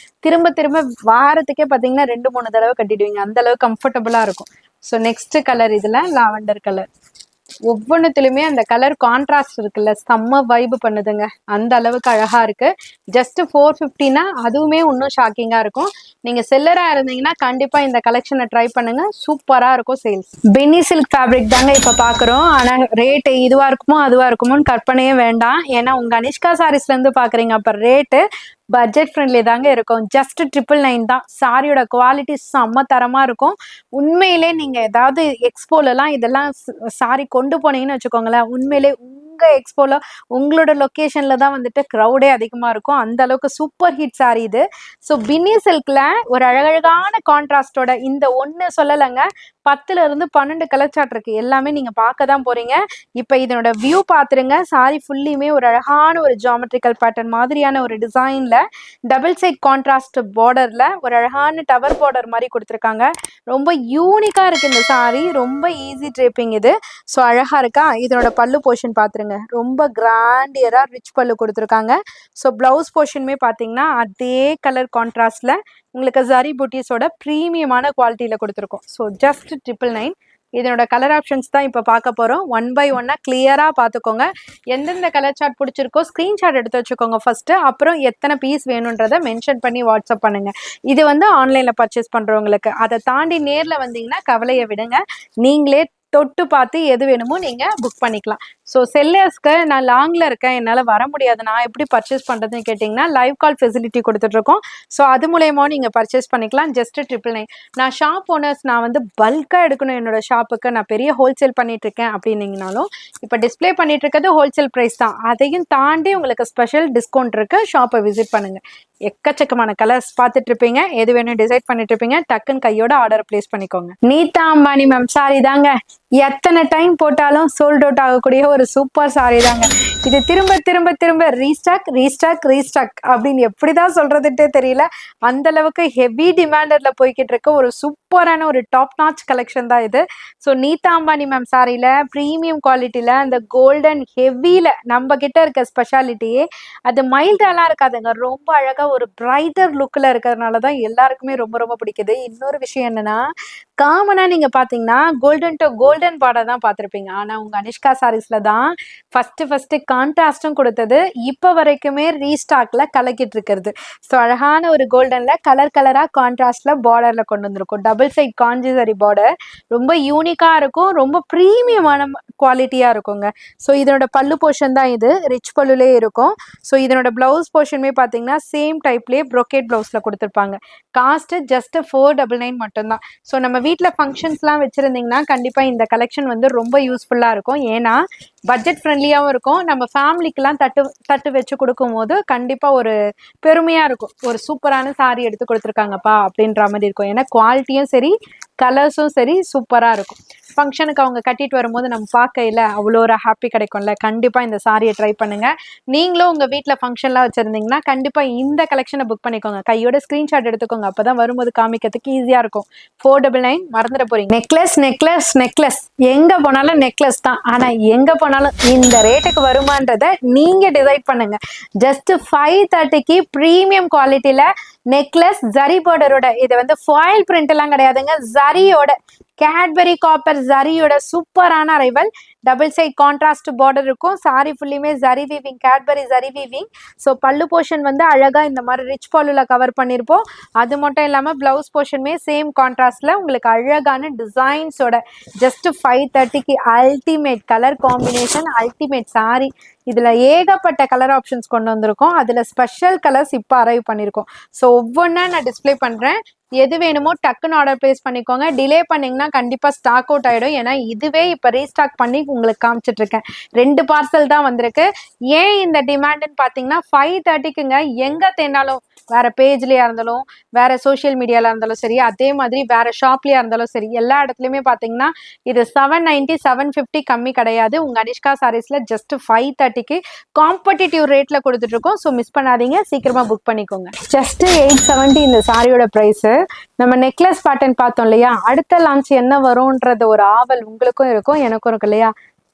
திரும்ப வாரத்துக்கே பார்த்தீங்கன்னா 2-3 தடவை கட்டிடுவீங்க, அந்த அளவுக்கு கம்ஃபர்டபுளா இருக்கும். ஸோ நெக்ஸ்ட் கலர் இதுல லாவெண்டர் கலர். ஒவ்வொன்றுத்துலயுமே அந்த கலர் கான்ட்ராஸ்ட் இருக்குல்ல, செம்ம வைப் பண்ணுதுங்க, அந்த அளவுக்கு அழகா இருக்கு. ஜஸ்ட் 450னா அதுவுமே இன்னும் ஷாக்கிங்கா இருக்கும். நீங்க செல்லரா இருந்தீங்கன்னா கண்டிப்பா இந்த கலெக்ஷனை ட்ரை பண்ணுங்க, சூப்பரா இருக்கும் சேல்ஸ். பென்னி சில்க் ஃபேப்ரிக் தாங்க இப்ப பாக்குறோம். ஆனா ரேட் இதுவா இருக்குமோ அதுவா இருக்குமோன்னு கற்பனையே வேண்டாம். ஏன்னா உங்க அனிஷ்கா சாரீஸ்ல இருந்து பாக்குறீங்க, அப்ப ரேட்டு பட்ஜெட் ஃப்ரெண்ட்லி தாங்க இருக்கும். ஜஸ்ட் 999 தான். சாரியோட குவாலிட்டி செம்ம தரமா இருக்கும். உண்மையிலே நீங்க ஏதாவது எக்ஸ்போலலாம் இதெல்லாம் சாரி கொண்டு போனீங்கன்னு வச்சுக்கோங்களேன், உண்மையிலே உங்க எக்ஸ்போல உங்களோட லொக்கேஷன்ல தான் வந்துட்டு க்ரௌடே அதிகமா இருக்கும். அந்த அளவுக்கு சூப்பர் ஹிட் சாரி இது. ஸோ பின்னி சில்க்ல ஒரு அழகழகான கான்ட்ராஸ்டோட இந்த ஒன்று சொல்லலைங்க, 10ல இருந்து 12 கலர் சார்ட் இருக்கு. எல்லாமே நீங்க பார்க்க தான் போறீங்க. இப்போ இதனோட வியூ பார்த்துருங்க. சாரி ஃபுல்லியுமே ஒரு அழகான ஒரு ஜியாமெட்ரிக்கல் பேட்டர்ன் மாதிரியான ஒரு டிசைன்ல டபுள் சைட் கான்ட்ராஸ்ட் பார்டர்ல ஒரு அழகான டவர் பார்டர் மாதிரி கொடுத்துருக்காங்க. ரொம்ப யூனிக்கா இருக்கு இந்த சாரி, ரொம்ப ஈஸி ட்ரேப்பிங் இது. ஸோ அழகா இருக்கா. இதனோட பல்லு போர்ஷன் பார்த்துருங்க, ரொம்ப கிராண்டியரா ரிச் பல்லு கொடுத்துருக்காங்க. ஸோ பிளவுஸ் போர்ஷனுமே பார்த்தீங்கன்னா அதே கலர் கான்ட்ராஸ்ட்ல உங்களுக்கு ஜரி புட்டீஸோட ப்ரீமியமான குவாலிட்டியில கொடுத்துருக்கோம். So just 999. இதனோட கலர் ஆப்ஷன்ஸ் தான் இப்போ பார்க்க போகிறோம். 1 by 1 கிளியராக பார்த்துக்கோங்க. எந்தெந்த கலர் சார்ட் பிடிச்சிருக்கோ ஸ்க்ரீன்ஷாட் எடுத்து வச்சுக்கோங்க ஃபர்ஸ்ட். அப்புறம் எத்தனை பீஸ் வேணுன்றதை மென்ஷன் பண்ணி வாட்ஸ்அப் பண்ணுங்க. இது வந்து ஆன்லைனில் பர்ச்சேஸ் பண்ணுறவங்களுக்கு. அதை தாண்டி நேரில் வந்தீங்கன்னா கவலையை விடுங்க, நீங்களே தொட்டு பார்த்து எது வேணுமோ நீங்க புக் பண்ணிக்கலாம். ஸோ செல்லர்ஸ்க்கு நான் லாங்ல இருக்கேன், என்னால் வர முடியாது, நான் எப்படி பர்ச்சேஸ் பண்ணுறதுன்னு கேட்டிங்கன்னா லைவ் கால் ஃபெசிலிட்டி கொடுத்துட்ருக்கோம். ஸோ அது மூலயமா நீங்கள் பர்ச்சேஸ் பண்ணிக்கலாம். ஜஸ்ட் 999. நான் ஷாப் ஓனர்ஸ், நான் வந்து பல்காக எடுக்கணும் என்னோட ஷாப்புக்கு, நான் பெரிய ஹோல்சேல் பண்ணிட்டுருக்கேன் அப்படின்னீங்கனாலும் இப்போ டிஸ்பிளே பண்ணிட்டு இருக்கிறது ஹோல்சேல் ப்ரைஸ் தான். அதையும் தாண்டி உங்களுக்கு ஸ்பெஷல் டிஸ்கவுண்ட் இருக்கு. ஷாப்பை விசிட் பண்ணுங்க. எக்கச்சக்கமான கலர்ஸ் பார்த்துட்டு இருப்பீங்க, எது வேணும் டிசைட் பண்ணிட்டு இருப்பீங்க, டக்குன்னு கையோட ஆர்டர் பிளேஸ் பண்ணிக்கோங்க. நீதா அம்பானி மேம் சாரி தாங்க, எத்தனை டைம் போட்டாலும் சோல்ட் அவுட் ஆகக்கூடிய ஒரு சூப்பர் சாரி தாங்க இது. திரும்ப ரீஸ்டாக் அப்படின்னு எப்படிதான் சொல்றதுட்டே தெரியல, அந்த அளவுக்கு ஹெவி டிமாண்டட்ல போய்கிட்டு இருக்க ஒரு சூப்பரான ஒரு டாப் நாச் கலெக்ஷன் தான் இது. ஸோ நீதா அம்பானி மேம் சாரியில ப்ரீமியம் குவாலிட்டியில அந்த கோல்டன் ஹெவியில நம்ம கிட்ட இருக்க ஸ்பெஷாலிட்டியே அது மைல்டாலாம் இருக்காதுங்க, ரொம்ப அழகா ஒரு பிரைட்டர் லுக்ல இருக்கிறதுனால தான் எல்லாருக்குமே ரொம்ப ரொம்ப பிடிக்குது. இன்னொரு விஷயம் என்னன்னா, காமனா நீங்க பாத்தீங்கன்னா கோல்டன் டு கோல்டன் பார்டர் தான் பார்த்திருப்பீங்க. ஆனா உங்க அனிஷ்கா சாரீஸ்ல தான் ஃபர்ஸ்ட் கான்ட்ராஸ்டும் கொடுத்தது. இப்ப வரைக்குமே ரீஸ்டாக்ல கலக்கிட்டு இருக்கிறது. ஸோ அழகான ஒரு கோல்டன்ல கலர் கலரா கான்ட்ராஸ்ட்ல பார்டர்ல கொண்டு வந்திருக்கும். டபுள் சைட் காஞ்சி சரி பார்டர் ரொம்ப யூனிக்கா இருக்கும். ரொம்ப பிரீமியமான குவாலிட்டியா இருக்குங்க. ஸோ இதனோட பல்லு போர்ஷன் தான் இது. ரிச் பல்லுலே இருக்கும். ஸோ இதனோட பிளவுஸ் போர்ஷனுமே பார்த்தீங்கன்னா சேம் டைப்லேயே ப்ரொக்கேட் பிளவுஸ்ல கொடுத்துருப்பாங்க. காஸ்ட் ஜஸ்ட் 499 மட்டும்தான். ஸோ நம்ம வீட்டில் ஃபங்க்ஷன்ஸ்லாம் வச்சுருந்தீங்கன்னா கண்டிப்பாக இந்த கலெக்ஷன் வந்து ரொம்ப யூஸ்ஃபுல்லாக இருக்கும். ஏன்னா பட்ஜெட் ஃப்ரெண்ட்லியாகவும் இருக்கும். நம்ம ஃபேமிலிக்கெலாம் தட்டு தட்டு வச்சு கொடுக்கும்போது கண்டிப்பாக ஒரு பெருமையாக இருக்கும். ஒரு சூப்பரான சாரீ எடுத்து கொடுத்துருக்காங்கப்பா அப்படின்ற மாதிரி இருக்கும். ஏன்னா குவாலிட்டியும் சரி கலர்ஸும் சரி சூப்பராக இருக்கும். ஃபங்க்ஷனுக்கு அவங்க கட்டிட்டு வரும்போது நம்ம பார்க்கையில் அவ்வளோ ஒரு ஹாப்பி கிடைக்கும்ல. கண்டிப்பாக இந்த சாரியை ட்ரை பண்ணுங்கள். நீங்களும் உங்கள் வீட்டில் ஃபங்க்ஷன்லாம் வச்சுருந்தீங்கன்னா கண்டிப்பாக இந்த கலெக்ஷனை புக் பண்ணிக்கோங்க. கையோட ஸ்க்ரீன்ஷாட் எடுத்துக்கோங்க. அப்போ தான் வரும்போது காமிக்கிறதுக்கு ஈஸியாக இருக்கும். 499 மறந்துட போறீங்க. நெக்லஸ் நெக்லஸ் நெக்லஸ் எங்கே போனாலும் நெக்லஸ் தான். ஆனால் எங்கே போனாலும் இந்த ரேட்டுக்கு வருமானதை நீங்கள் டிசைட் பண்ணுங்க. ஜஸ்ட் 530க்கு ப்ரீமியம் குவாலிட்டியில் நெக்லஸ் ஜரி பார்டரோட, இது வந்து ஃபாயில் பிரிண்ட் எல்லாம் கிடையாதுங்க, ஜரியோட கேட்பரி காப்பர் ஜரியோட சூப்பரான arrival. Double side contrast border இருக்கும். சாரி ஃபுல்லுமே zari weaving, Cadbury zari weaving. So பல்லு போர்ஷன் வந்து அழகா இந்த மாதிரி ரிச் பல்லுல கவர் பண்ணியிருப்போம். அது மட்டும் இல்லாமல் பிளவுஸ் போர்ஷனுமே சேம் கான்ட்ராஸ்ட்ல உங்களுக்கு அழகான டிசைன்ஸோட ஜஸ்ட் 530க்கு ultimate colour combination, ultimate sari. இதில் ஏகப்பட்ட கலர் ஆப்ஷன்ஸ் கொண்டு வந்திருக்கோம். அதில் ஸ்பெஷல் கலர்ஸ் இப்போ அரைவ் பண்ணியிருக்கோம். ஸோ ஒவ்வொன்றா நான் டிஸ்பிளே பண்ணுறேன். எது வேணுமோ டக்குன்னு ஆர்டர் பிளேஸ் பண்ணிக்கோங்க. டிலே பண்ணிங்கன்னா கண்டிப்பாக ஸ்டாக் அவுட் ஆகிடும். ஏன்னா இதுவே இப்போ ரீஸ்டாக் பண்ணி உங்களுக்கு காமிச்சிட்ருக்கேன். 2 பார்சல் தான் வந்திருக்கு. ஏன் இந்த டிமாண்டுன்னு பார்த்தீங்கன்னா 530க்குங்க எங்கே தேர்ந்தாலும், வேறு பேஜ்லேயா இருந்தாலும், வேறு சோஷியல் மீடியாவில் இருந்தாலும் சரி, அதே மாதிரி வேறு ஷாப்லேயா இருந்தாலும் சரி, எல்லா இடத்துலையுமே பார்த்தீங்கன்னா இது 790 750 கம்மி கிடையாது. உங்கள் அனிஷ்கா சாரீஸில் ஜஸ்ட் 530க்கு காம்படிட்டிவ் ரேட்டில் கொடுத்துட்ருக்கோம். ஸோ மிஸ் பண்ணாதீங்க, சீக்கிரமாக புக் பண்ணிக்கோங்க. ஜஸ்ட் 870 இந்த சாரியோட ப்ரைஸு. நம்ம நெக்லஸ் பேட்டர்ன் பார்த்தோம் இல்லையா, அடுத்த லான்ச் என்ன வரும்ன்றது ஒரு ஆவல் உங்களுக்கும் இருக்கும் எனக்கும் இருக்கும் இல்லையா,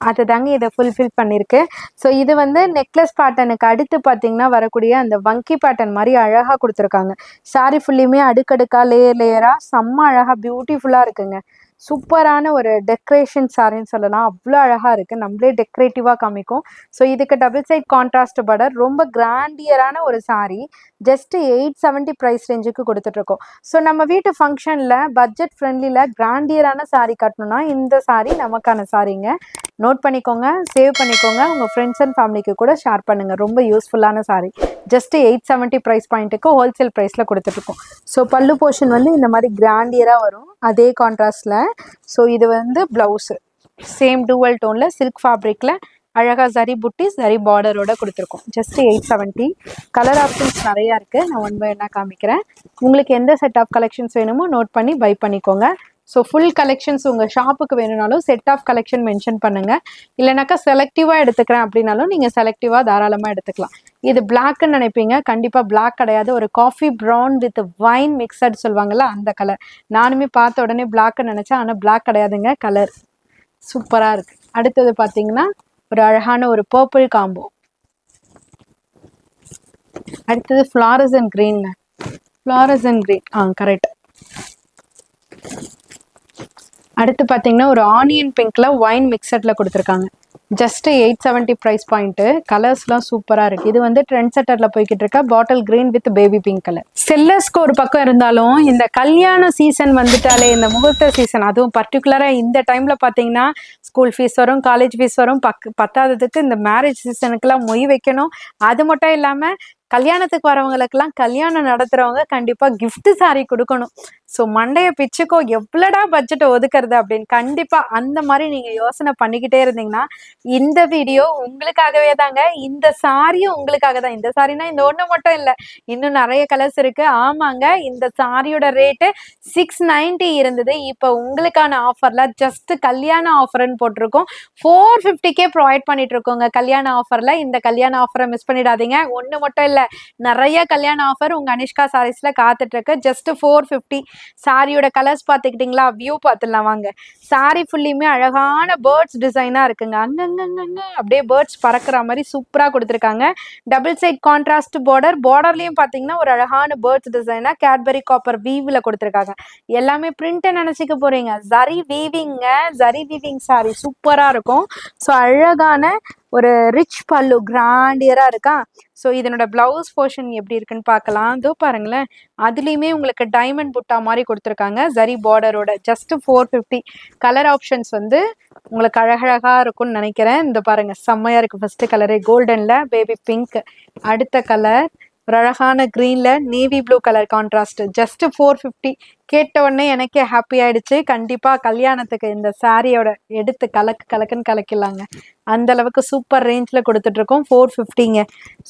அது தாங்க இதை ஃபுல்ஃபில் பண்ணியிருக்கு. ஸோ இது வந்து நெக்லஸ் பேட்டர்னுக்கு அடுத்து பார்த்தீங்கன்னா வரக்கூடிய அந்த வங்கி பேட்டர்ன் மாதிரி அழகாக கொடுத்துருக்காங்க. சாரி ஃபுல்லுமே அடுக்கடுக்கா லேயர் லேயராக செம்ம அழகாக பியூட்டிஃபுல்லாக இருக்குங்க. சூப்பரான ஒரு டெக்கரேஷன் சாரின்னு சொல்லலாம். அவ்வளோ அழகாக இருக்குது. நம்மளே டெக்கரேட்டிவாக காமிக்கும். ஸோ இதுக்கு டபுள் சைட் கான்ட்ராஸ்ட் பார்டர், ரொம்ப கிராண்டியரான ஒரு சாரீ. ஜஸ்ட் 870 ப்ரைஸ் ரேஞ்சுக்கு கொடுத்துட்ருக்கோம். ஸோ நம்ம வீட்டு ஃபங்க்ஷனில் பட்ஜெட் ஃப்ரெண்ட்லியில் கிராண்டியரான சாரீ கட்டணும்னா இந்த சாரீ நமக்கான சாரீங்க. நோட் பண்ணிக்கோங்க, சேவ் பண்ணிக்கோங்க, உங்கள் ஃப்ரெண்ட்ஸ் அண்ட் ஃபேமிலிக்கு கூட ஷேர் பண்ணுங்கள். ரொம்ப யூஸ்ஃபுல்லான சாரீ. ஜஸ்ட் 870 ப்ரைஸ் பாயிண்ட்டுக்கு ஹோல்சேல் ப்ரைஸில் கொடுத்துட்ருக்கோம். ஸோ பல்லு போர்ஷன் வந்து இந்த மாதிரி கிராண்டியராக வரும் அதே கான்ட்ராஸ்டில். ஸோ இது வந்து ப்ளவுஸு சேம் டூவல் டோனில் சில்க் ஃபேப்ரிக்கில் அழகாக ஜரி புட்டி ஜரி பார்டரோட கொடுத்துருக்கோம். ஜஸ்ட் 870. கலர் ஆப்ஷன்ஸ் நிறையா இருக்குது. நான் ஒன் பை ஒன்னாக காமிக்கிறேன். உங்களுக்கு எந்த செட் ஆஃப் கலெக்ஷன்ஸ் வேணுமோ நோட் பண்ணி பை பண்ணிக்கோங்க. ஸோ ஃபுல் கலெக்ஷன்ஸ் உங்கள் ஷாப்புக்கு வேணும்னாலும் செட் ஆஃப் கலெக்ஷன் மென்ஷன் பண்ணுங்கள். இல்லைனாக்கா செலக்டிவாக எடுத்துக்கிறேன் அப்படின்னாலும் நீங்கள் செலக்டிவாக தாராளமாக எடுத்துக்கலாம். இது பிளாக்ன்னு நினைப்பீங்க, கண்டிப்பாக பிளாக் கிடையாது. ஒரு coffee brown with wine mixed சொல்லுவாங்கள்ல அந்த கலர். நானுமே பார்த்த உடனே பிளாக்ன்னு நினச்சேன், ஆனால் பிளாக் கிடையாதுங்க. கலர் சூப்பராக இருக்குது. அடுத்தது பார்த்தீங்கன்னா ஒரு அழகான ஒரு பர்பிள் காம்போ. அடுத்தது ஃப்ளாரசன் கிரீன்ங்க. Fluorescent green correct. அடுத்து பார்த்தீங்கன்னா ஒரு ஆனியன் பிங்க்ல ஒயின் மிக்சட்ல கொடுத்துருக்காங்க. Just 870 price point. கலர்ஸ்லாம் சூப்பராக இருக்குது. இது வந்து ட்ரெண்ட் செட்டரில் போய்கிட்டு இருக்க bottle green with baby pink colour. செல்லர்ஸ்க்கு ஒரு பக்கம் இருந்தாலும் இந்த கல்யாண சீசன் வந்துட்டாலே, இந்த முகூர்த்த சீசன், அதுவும் பர்டிகுலராக இந்த டைமில் பார்த்தீங்கன்னா ஸ்கூல் ஃபீஸ் வரும், காலேஜ் ஃபீஸ் வரும், பத்தாததுக்கு இந்த மேரேஜ் சீசனுக்கெல்லாம் மொய் வைக்கணும். அது மட்டும் இல்லாமல் கல்யாணத்துக்கு வரவங்களுக்கெல்லாம் கல்யாணம் நடத்துகிறவங்க கண்டிப்பாக கிஃப்ட் சாரி கொடுக்கணும். ஸோ மண்டைய பிச்சுக்கோ, எவ்வளோடா பட்ஜெட்டை ஒதுக்குறது அப்படின்னு கண்டிப்பாக அந்த மாதிரி நீங்கள் யோசனை பண்ணிக்கிட்டே இருந்தீங்கன்னா இந்த வீடியோ உங்களுக்காகவே தாங்க. இந்த சாரியும் உங்களுக்காக தான். இந்த சாரினா இந்த ஒன்று மட்டும் இல்லை, இன்னும் நிறைய கலர்ஸ் இருக்குது. ஆமாங்க, இந்த சாரியோட ரேட்டு 690 இருந்தது. இப்போ உங்களுக்கான ஆஃபரில் ஜஸ்ட் கல்யாண ஆஃபர்னு போட்டிருக்கோம். 450க்கே ப்ரொவைட் பண்ணிட்டு இருக்கோங்க கல்யாண ஆஃபரில். இந்த கல்யாண ஆஃபரை மிஸ் பண்ணிடாதீங்க. ஒன்று மட்டும் இல்லை, இல்ல, நிறைய கல்யாண ஆஃபர் உங்க அனிஷ்கா சாரீஸ்ல காத்துட்டு இருக்கு. ஜஸ்ட் 450. சாரியோட கலர்ஸ் பாத்துக்கிட்டீங்களா? வியூ பார்த்துடலாம் வாங்க. சாரி ஃபுல்லியுமே அழகான பேர்ட்ஸ் டிசைனா இருக்குங்க. அங்கங்க அப்படியே பேர்ட்ஸ் பறக்கிற மாதிரி சூப்பரா கொடுத்துருக்காங்க. டபுள் சைட் கான்ட்ராஸ்ட் பார்டர், பார்டர்லயும் பாத்தீங்கன்னா ஒரு அழகான பேர்ட்ஸ் டிசைனா கேட்பரி காப்பர் வீவ்ல கொடுத்துருக்காங்க. எல்லாமே பிரிண்ட் நினைச்சுக்க போறீங்க. ஜரி வீவிங்க, ஜரி வீவிங் சாரி சூப்பரா இருக்கும். ஸோ அழகான ஒரு ரிச் பல்லு கிராண்டியரா இருக்கா. ஸோ இதனோட பிளவுஸ் போர்ஷன் எப்படி இருக்குன்னு பார்க்கலாம். இதோ பாருங்களேன், அதுலேயுமே உங்களுக்கு டைமண்ட் புட்டா மாதிரி கொடுத்துருக்காங்க ஜரி பார்டரோட. ஜஸ்ட் 450. கலர் ஆப்ஷன்ஸ் வந்து உங்களுக்கு அழகழகா இருக்கும்னு நினைக்கிறேன். இந்த பாருங்க, செம்மையா இருக்கு. ஃபர்ஸ்ட் கலரு கோல்டன்ல பேபி பிங்க், அடுத்த கலர் ஒரு அழகான கிரீன்ல navy blue colour contrast. Just 450. கேட்ட உடனே எனக்கே ஹாப்பி ஆயிடுச்சு. கண்டிப்பா கல்யாணத்துக்கு இந்த சாரியோட எடுத்து கலக்குன்னு கலக்கிடலாங்க. அந்த அளவுக்கு சூப்பர் ரேஞ்ச்ல கொடுத்துட்டு இருக்கோம். 450ங்க.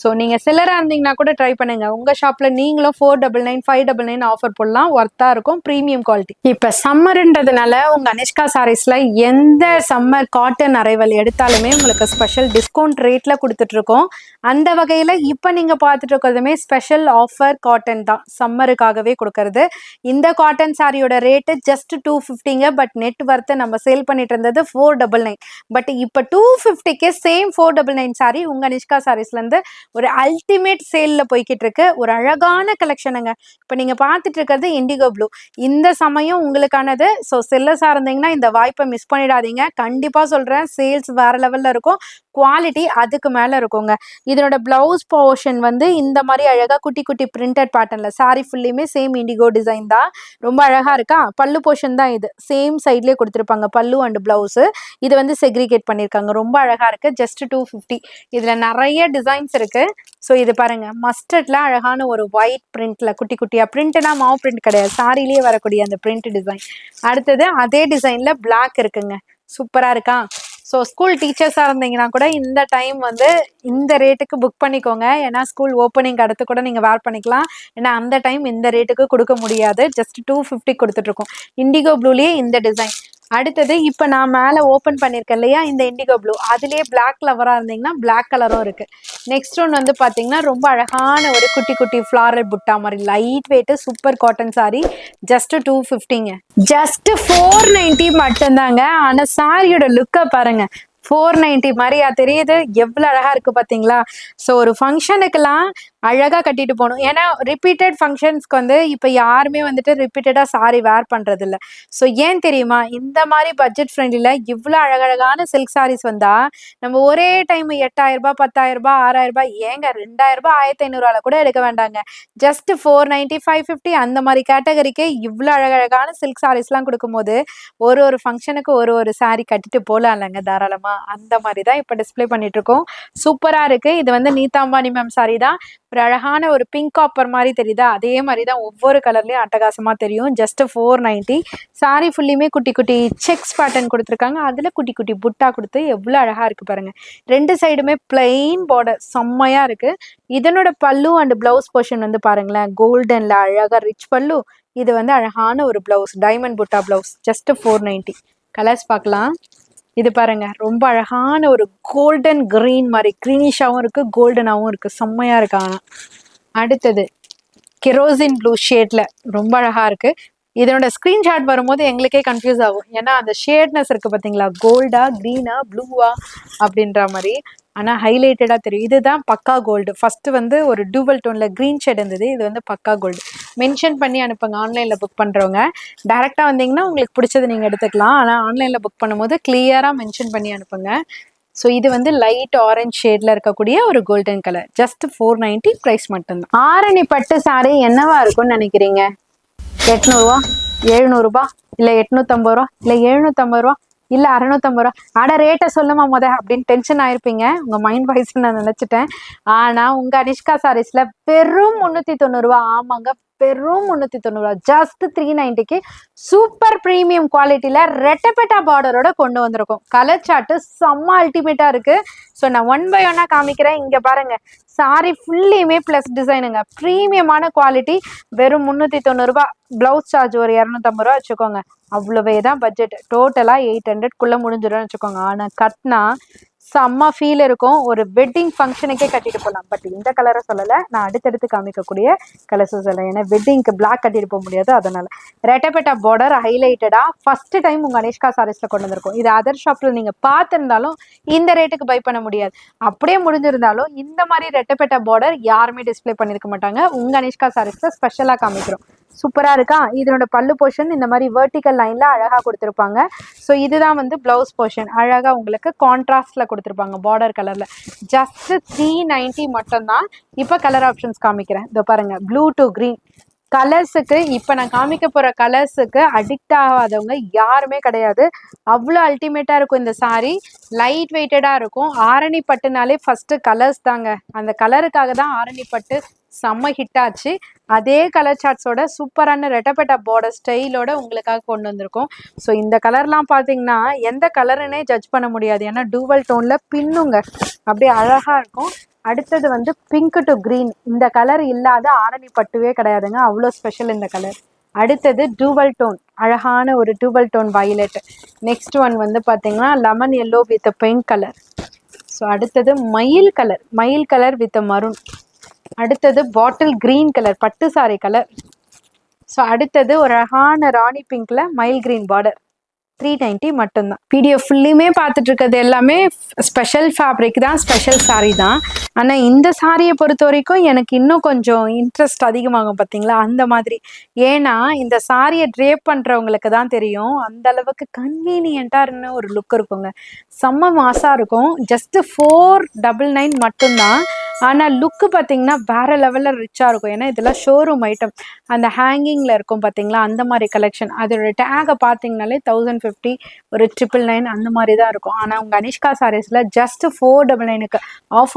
ஸோ நீங்க சிலரா இருந்தீங்கன்னா கூட ட்ரை பண்ணுங்க. உங்க ஷாப்ல நீங்களும் 499 599 ஆஃபர் போடலாம். ஒர்த்தா இருக்கும், ப்ரீமியம் குவாலிட்டி. இப்ப சம்மர்ன்றதுனால உங்க அனிஷ்கா சாரீஸ்ல எந்த சம்மர் காட்டன் அரைவல் எடுத்தாலுமே உங்களுக்கு ஸ்பெஷல் டிஸ்கவுண்ட் ரேட்ல கொடுத்துட்டு இருக்கோம். அந்த வகையில இப்ப நீங்க பார்த்துட்டு இருக்கிறதுமே ஸ்பெஷல் ஆஃபர் காட்டன் தான், சம்மருக்காகவே கொடுக்கறது. இந்த காட்டன் சாரியோட ரேட்டு ஜஸ்ட் 250ங்க. பட் நெட் வர்த்து நம்ம சேல் பண்ணிட்டு இருந்தது 499. பட் இப்போ 250க்கு சேம் 499 சாரி உங்க அனிஷ்கா சாரீஸ்ல இருந்து ஒரு அல்டிமேட் சேல்ல போய்கிட்டு இருக்கு. ஒரு அழகான கலெக்ஷனுங்க. இப்போ நீங்க பார்த்துட்டு இருக்கிறது இண்டிகோ ப்ளூ. இந்த சமயம் உங்களுக்கானது. ஸோ செல்லஸா இருந்தீங்கன்னா இந்த வாய்ப்பை மிஸ் பண்ணிடாதீங்க. கண்டிப்பா சொல்றேன், சேல்ஸ் வேற லெவல்ல இருக்கும், குவாலிட்டி அதுக்கு மேல இருக்குங்க. இதனோட பிளவுஸ் போர்ஷன் வந்து இந்த மாதிரி அழகா குட்டி குட்டி பிரிண்டட் பேட்டர்ன்ல, சாரி ஃபுல்லியுமே சேம் இண்டிகோ டிசைன் தான். ரொம்ப அழகா இருக்கா. பல்லு போர்ஷன் தான் இது, சேம் சைட்லயே கொடுத்துருப்பாங்க பல்லு அண்ட் பிளவுஸ். இது வந்து செக்ரிகேட் பண்ணிருக்காங்க, ரொம்ப அழகா இருக்கு. ஜஸ்ட் 250. இதுல நிறைய டிசைன்ஸ் இருக்கு. ஸோ இது பாருங்க, மஸ்டர்ட்ல அழகான ஒரு ஒயிட் பிரிண்ட்ல குட்டி குட்டியா, பிரிண்ட்னா மாவு பிரிண்ட் கிடையாது, சாரிலேயே வரக்கூடிய அந்த பிரிண்ட் டிசைன். அடுத்தது அதே டிசைன்ல பிளாக் இருக்குங்க, சூப்பரா இருக்கா. ஸோ ஸ்கூல் டீச்சர்ஸாக இருந்தீங்கன்னா கூட இந்த டைம் வந்து இந்த ரேட்டுக்கு புக் பண்ணிக்கோங்க. ஏன்னா ஸ்கூல் ஓப்பனிங் அடுத்து கூட நீங்கள் வேர் பண்ணிக்கலாம். ஏன்னா அந்த டைம் இந்த ரேட்டுக்கு கொடுக்க முடியாது. ஜஸ்ட் 250 கொடுத்துட்ருக்கோம். இண்டிகோ ப்ளூலேயே இந்த டிசைன். அடுத்தது இப்போ நான் மேலே ஓப்பன் பண்ணியிருக்கேன் இல்லையா, இந்த இண்டிகோ ப்ளூ, அதுலேயே பிளாக் லவராக இருந்தீங்கன்னா பிளாக் கலரும் இருக்குது. நெக்ஸ்ட் ஒன்று வந்து பார்த்தீங்கன்னா ரொம்ப அழகான ஒரு குட்டி குட்டி ஃப்ளாரல் புட்டா மாதிரி light weight super cotton sari. Just 250ங்க. ஜஸ்ட் 490 மட்டும்தாங்க. ஆனால் சாரியோட லுக்கை பாருங்க, 490 மாதிரியா தெரியுது? எவ்வளவு அழகா இருக்கு பாத்தீங்களா. ஸோ ஒரு ஃபங்க்ஷனுக்கெல்லாம் அழகா கட்டிட்டு போகணும். ஏன்னா ரிப்பீட்டட் ஃபங்க்ஷன்ஸ்க்கு வந்து இப்போ யாருமே வந்துட்டு ரிப்பீட்டடா சாரி வேர் பண்றது இல்லை. ஸோ ஏன் தெரியுமா, இந்த மாதிரி பட்ஜெட் ஃப்ரெண்ட்லில இவ்வளோ அழகழகான சில்க் சாரீஸ் வந்தா நம்ம ஒரே டைம் 8000 ரூபாய் 10,000 ரூபாய் 6000 ரூபாய் ஏங்க 2000 ரூபாய் 1500 கூட எடுக்க வேண்டாங்க. ஜஸ்ட் 490 550 அந்த மாதிரி கேட்டகரிக்கு இவ்வளோ அழகழகான சில்க் சாரீஸ்லாம் கொடுக்கும்போது ஒரு ஒரு ஃபங்க்ஷனுக்கு ஒரு ஒரு சாரி கட்டிட்டு போகலாம் இல்லைங்க தாராளமா. அந்த மாதிரி தான் இப்போ டிஸ்பிளே பண்ணிட்டு இருக்கோம். சூப்பரா இருக்கு. இது வந்து நீதா அம்பானி மேம் சாரி தான். ஒரு அழகான ஒரு பிங்க் காப்பர் மாதிரி தெரியுதா, அதே மாதிரி தான் ஒவ்வொரு கலர்லயும் அட்டகாசமா தெரியும். ஜஸ்ட் 490. சாரி ஃபுல்லியுமே குட்டி குட்டி செக்ஸ் பேட்டர்ன் கொடுத்துருக்காங்க. அதுல குட்டி குட்டி புட்டா கொடுத்து எவ்வளவு அழகா இருக்கு பாருங்க. ரெண்டு சைடுமே பிளெயின் பார்டர், செம்மையா இருக்கு. இதனோட பல்லு அண்ட் பிளவுஸ் போர்ஷன் வந்து பாருங்களேன், கோல்டன்ல அழகா ரிச் பல்லு. இது வந்து அழகான ஒரு பிளவுஸ், டைமண்ட் புட்டா பிளவுஸ். ஜஸ்ட் 490. கலர்ஸ் பார்க்கலாம். இது பாருங்க, ரொம்ப அழகான ஒரு கோல்டன் கிரீன் மாதிரி, கிரீனிஷாவும் இருக்கு கோல்டனாவும் இருக்கு, செம்மையா இருக்கு. அடுத்தது கெரோசின் ப்ளூ ஷேட்ல ரொம்ப அழகா இருக்கு. இதனோட ஸ்கிரீன்ஷாட் வரும்போது எங்களுக்கே கன்ஃபியூஸ் ஆகும். ஏன்னா அந்த ஷேட்னஸ் இருக்கு பாத்தீங்களா, கோல்டா கிரீனா ப்ளூவா அப்படின்ற மாதிரி. ஆனா ஹைலைட்டடா தெரியும். இதுதான் பக்கா கோல்டு. ஃபர்ஸ்ட் வந்து ஒரு டூவல் டோன்ல கிரீன் ஷேட் இருந்தது, இது வந்து பக்கா கோல்டு. மென்ஷன் பண்ணி அனுப்புங்க ஆன்லைன்ல புக் பண்றவங்க. டைரக்டா வந்தீங்கன்னா உங்களுக்கு பிடிச்சது நீங்க எடுத்துக்கலாம். ஆனா ஆன்லைன்ல புக் பண்ணும்போது கிளியரா மென்ஷன் பண்ணி அனுப்புங்க. ஸோ இது வந்து லைட் ஆரஞ்ச் ஷேட்ல இருக்கக்கூடிய ஒரு கோல்டன் கலர். ஜஸ்ட் 490 ப்ரைஸ் மட்டும்தான். ஆரணி பட்டு சாரி என்னவா இருக்கும்னு நினைக்கிறீங்க? 800 ரூபா, 700 ரூபா, இல்ல 850 ரூபா, இல்ல 750 ரூபா, இல்ல 650 ரூபா? அட ரேட்டை சொல்லுமா அப்படின்னு டென்ஷன் ஆயிருப்பீங்க. உங்க மைண்ட் வாய்ஸ் நான் நினைச்சிட்டேன். ஆனா உங்க அனிஷ்கா சாரீஸ்ல வெறும் 390 ரூபா. ஆமாங்க, வெறும் 390 ரூபா. ஜஸ்ட் 390க்கு சூப்பர் பிரீமியம் குவாலிட்டியில ரெட்டப்பெட்டா பார்டரோட கொண்டு வந்திருக்கும். கலர் சார்ட் செம்ம அல்டிமேட்டா இருக்கு. ஸோ நான் 1 by 1 காமிக்கிறேன். இங்க பாருங்க, சாரி ஃபுல்லியுமே பிளஸ் டிசைனுங்க, பிரீமியமான குவாலிட்டி. வெறும் 390 ரூபாய். பிளவுஸ் சார்ஜ் ஒரு 250 ரூபா வச்சுக்கோங்க. அவ்வளவே தான் பட்ஜெட். டோட்டலா 800க்குள்ள முடிஞ்சிடும்னு வச்சுக்கோங்க. ஆனா கட்னா செம்ம ஃபீல் இருக்கும். ஒரு வெட்டிங் ஃபங்க்ஷனுக்கே கட்டிட்டு போகலாம். பட் இந்த கலரை சொல்லலை, நான் அடுத்தடுத்து காமிக்கக்கூடிய கலர்ஸ் சொல்லலை. ஏன்னா வெட்டிங்க்கு பிளாக் கட்டிட்டு போக முடியாது. அதனால ரெட்டப்பேட்டா பார்டர் ஹைலைட்டடா ஃபர்ஸ்ட் டைம் உங்க அனிஷ்கா சாரீஸ்ல கொண்டு வந்திருக்கும். இது அதர் ஷாப்ல நீங்க பார்த்திருந்தாலும் இந்த ரேட்டுக்கு பை பண்ண முடியாது. அப்படியே முடிஞ்சிருந்தாலும் இந்த மாதிரி ரெட்டப்பேட்டா பார்டர் யாருமே டிஸ்பிளே பண்ணிருக்க மாட்டாங்க. உங்க அனிஷ்கா சாரீஸ்ல ஸ்பெஷலா காமிக்கிறோம். சூப்பரா இருக்கா? இதனோட பல்லு போர்ஷன் இந்த மாதிரி வெர்டிக்கல் லைன்ல அழகா கொடுத்துருப்பாங்க. ஸோ இதுதான் வந்து பிளவுஸ் போர்ஷன். அழகா உங்களுக்கு கான்ட்ராஸ்ட்ல கொடுத்துருப்பாங்க பார்டர் கலர்ல. ஜஸ்ட் 390 மட்டும்தான். இப்போ கலர் ஆப்ஷன்ஸ் காமிக்கிறேன். இதோ பாருங்க, ப்ளூ டு கிரீன் கலர்ஸுக்கு. இப்போ நான் காமிக்க போற கலர்ஸுக்கு அடிக்ட் ஆகாதவங்க யாருமே கிடையாது. அவ்வளோ அல்டிமேட்டா இருக்கும் இந்த சாரீ. லைட் வெயிட்டடா இருக்கும். ஆரணி பட்டுனாலே ஃபர்ஸ்ட் கலர்ஸ் தாங்க. அந்த கலருக்காக தான் ஆரணி பட்டு செம்ம ஹிட் ஆச்சு. அதே கலர் சார்ட்ஸோட சூப்பரான ரெட்டப்பேட்டா பார்டர் ஸ்டைலோட உங்களுக்காக கொண்டு வந்திருக்கோம். ஸோ இந்த கலர்லாம் பார்த்தீங்கன்னா எந்த கலருன்னே ஜட்ஜ் பண்ண முடியாது. ஏன்னா டூவல் டோன்ல பின்னுங்க அப்படியே அழகா இருக்கும். அடுத்தது வந்து பிங்க் டு கிரீன். இந்த கலர் இல்லாத ஆரணி பட்டுவே கிடையாதுங்க. அவ்வளோ ஸ்பெஷல் இந்த கலர். அடுத்தது டூவல் டோன், அழகான ஒரு dual tone violet. Next one வந்து பார்த்தீங்கன்னா lemon yellow with pink colour. So அடுத்தது மயில் கலர் வித் மரூன். அடுத்தது பாட்டில் கிரீன் கலர், பட்டு சாரி கலர். ஸோ அடுத்தது ஒரு அழகான ராணி பிங்க்ல மயில் கிரீன் பார்டர். 390 மட்டும்தான். வீடியோ ஃபுல்லுமே பார்த்துட்டு இருக்கிறது எல்லாமே ஸ்பெஷல் ஃபேப்ரிக் தான், ஸ்பெஷல் சாரீ தான். ஆனால் இந்த சாரியை பொறுத்த வரைக்கும் எனக்கு இன்னும் கொஞ்சம் இன்ட்ரெஸ்ட் அதிகமாகும் பார்த்தீங்களா, அந்த மாதிரி. ஏன்னா இந்த சாரியை ட்ரேப் பண்ணுறவங்களுக்கு தான் தெரியும் அந்த அளவுக்கு கன்வீனியண்ட்டாக ஒரு லுக் இருக்குங்க. செம்ம மாசாக இருக்கும். ஜஸ்ட் 499 மட்டும்தான். ஆனால் லுக்கு பார்த்தீங்கன்னா வேற லெவலில் ரிச்சாக இருக்கும். ஏன்னா இதெல்லாம் ஷோரூம் ஐட்டம். அந்த ஹேங்கிங்கில் இருக்கும் பார்த்தீங்களா, அந்த மாதிரி கலெக்ஷன். அதோட டேகை பார்த்தீங்கனாலே 1050, ஒரு 999 அந்த மாதிரி தான் இருக்கும். ஆனால் உங்கள் அனிஷ்கா சாரீஸில் ஜஸ்ட் 499க்கு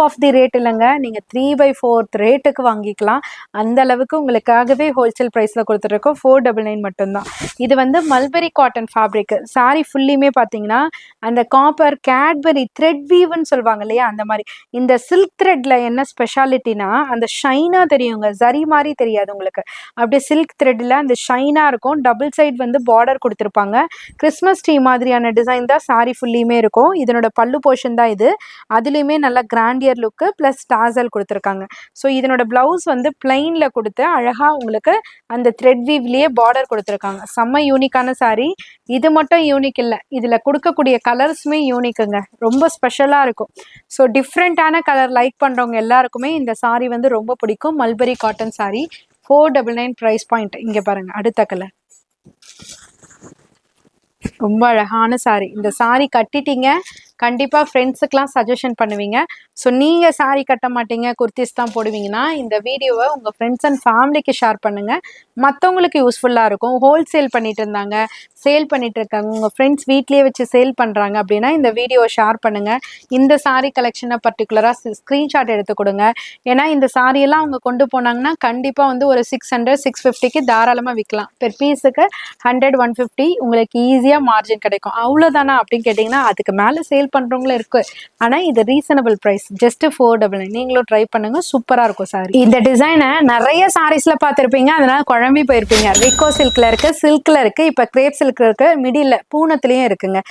ஆஃப் தி ரேட் இல்லைங்க. நீங்கள் 3/4 ரேட்டுக்கு வாங்கிக்கலாம். அந்த அளவுக்கு உங்களுக்காகவே ஹோல்சேல் ப்ரைஸில் கொடுத்துருக்கோம். 499 மட்டும்தான். இது வந்து மல்பெரி காட்டன் ஃபேப்ரிக். சாரீ ஃபுல்லியுமே பார்த்தீங்கன்னா அந்த காப்பர் கேட்பரி த்ரெட் வீவ்னு சொல்லுவாங்க இல்லையா, அந்த மாதிரி. இந்த சில்க் த்ரெட்ல என்ன ஸ்பெஷாலிட்டினா அந்த ஷைனா தெரியுங்க, ஜரி மாதிரி தெரியாது உங்களுக்கு. அப்படியே சில்க் த்ரெட்ல அந்த ஷைனா இருக்கும். டபுள் சைட் வந்து பார்டர் கொடுத்துருப்பாங்க. கிறிஸ்மஸ் ட்ரீ மாதிரியான டிசைன் தான் சாரி ஃபுல்லியுமே இருக்கும். இதனோட பல்லு போர்ஷன் தான் இது. அதுலேயுமே நல்லா கிராண்டியர் லுக்கு ப்ளஸ் டாசல் கொடுத்துருக்காங்க. ஸோ இதனோட பிளவுஸ் வந்து பிளைன்ல கொடுத்து அழகா உங்களுக்கு அந்த த்ரெட் வீவ்லேயே பார்டர் கொடுத்துருக்காங்க. செம்ம யூனிக்கான சாரி. இது மட்டும் யூனிக் இல்லை, இதில் கொடுக்கக்கூடிய கலர்ஸுமே யூனிக்குங்க. ரொம்ப ஸ்பெஷலாக இருக்கும். ஸோ டிஃப்ரெண்ட்டான கலர் லைக் பண்ணுறவங்க எல்லாருக்குமே இந்த சாரி வந்து ரொம்ப பிடிக்கும். Mulberry cotton sari 499 price point. இங்கே பாருங்க, அடுத்த கலர் ரொம்ப அழகான சாரி. இந்த சாரி கட்டிட்டீங்க கண்டிப்பாக ஃப்ரெண்ட்ஸுக்கெலாம் சஜஷன் பண்ணுவீங்க. ஸோ நீங்கள் சாரி கட்ட மாட்டீங்க, குர்த்திஸ் தான் போடுவீங்கன்னா இந்த வீடியோவை உங்கள் ஃப்ரெண்ட்ஸ் அண்ட் ஃபேமிலிக்கு ஷேர் பண்ணுங்கள். மற்றவங்களுக்கு யூஸ்ஃபுல்லாக இருக்கும். ஹோல்சேல் பண்ணிட்டு இருந்தாங்க, சேல் பண்ணிட்டு இருக்காங்க, உங்கள் ஃப்ரெண்ட்ஸ் வீட்லேயே வச்சு சேல் பண்ணுறாங்க அப்படின்னா இந்த வீடியோவை ஷேர் பண்ணுங்கள். இந்த சாரி கலெக்ஷனை பர்டிகுலராக ஸ்க்ரீன்ஷாட் எடுத்து கொடுங்க. ஏன்னா இந்த சாரியெல்லாம் அவங்க கொண்டு போனாங்கன்னா கண்டிப்பாக வந்து ஒரு 600 650க்கு தாராளமாக விற்கலாம். பெர் பீஸுக்கு 100 150 உங்களுக்கு ஈஸியாக மார்ஜின் கிடைக்கும். அவ்வளோதானா அப்படின்னு கேட்டிங்கன்னா அதுக்கு மேலே சேல் பண்றவங்களும் இருக்கு. ஆனா இது ரீசனபிள் பிரைஸ். ஜஸ்ட் 499. நீங்களும் ட்ரை பண்ணுங்க, சூப்பரா இருக்கும் சாரி. இந்த டிசைனை நிறைய சாரீஸ்ல பார்த்திருப்பீங்க, அதனால குழம்பி போயிருப்பீங்க. ரிக்கோ சில்க்ல இருக்கு, சில்க்ல இருக்கு, இப்ப கிரேப் சில்க் இருக்கு, மிடில் பூனத்திலயும் இருக்குங்க.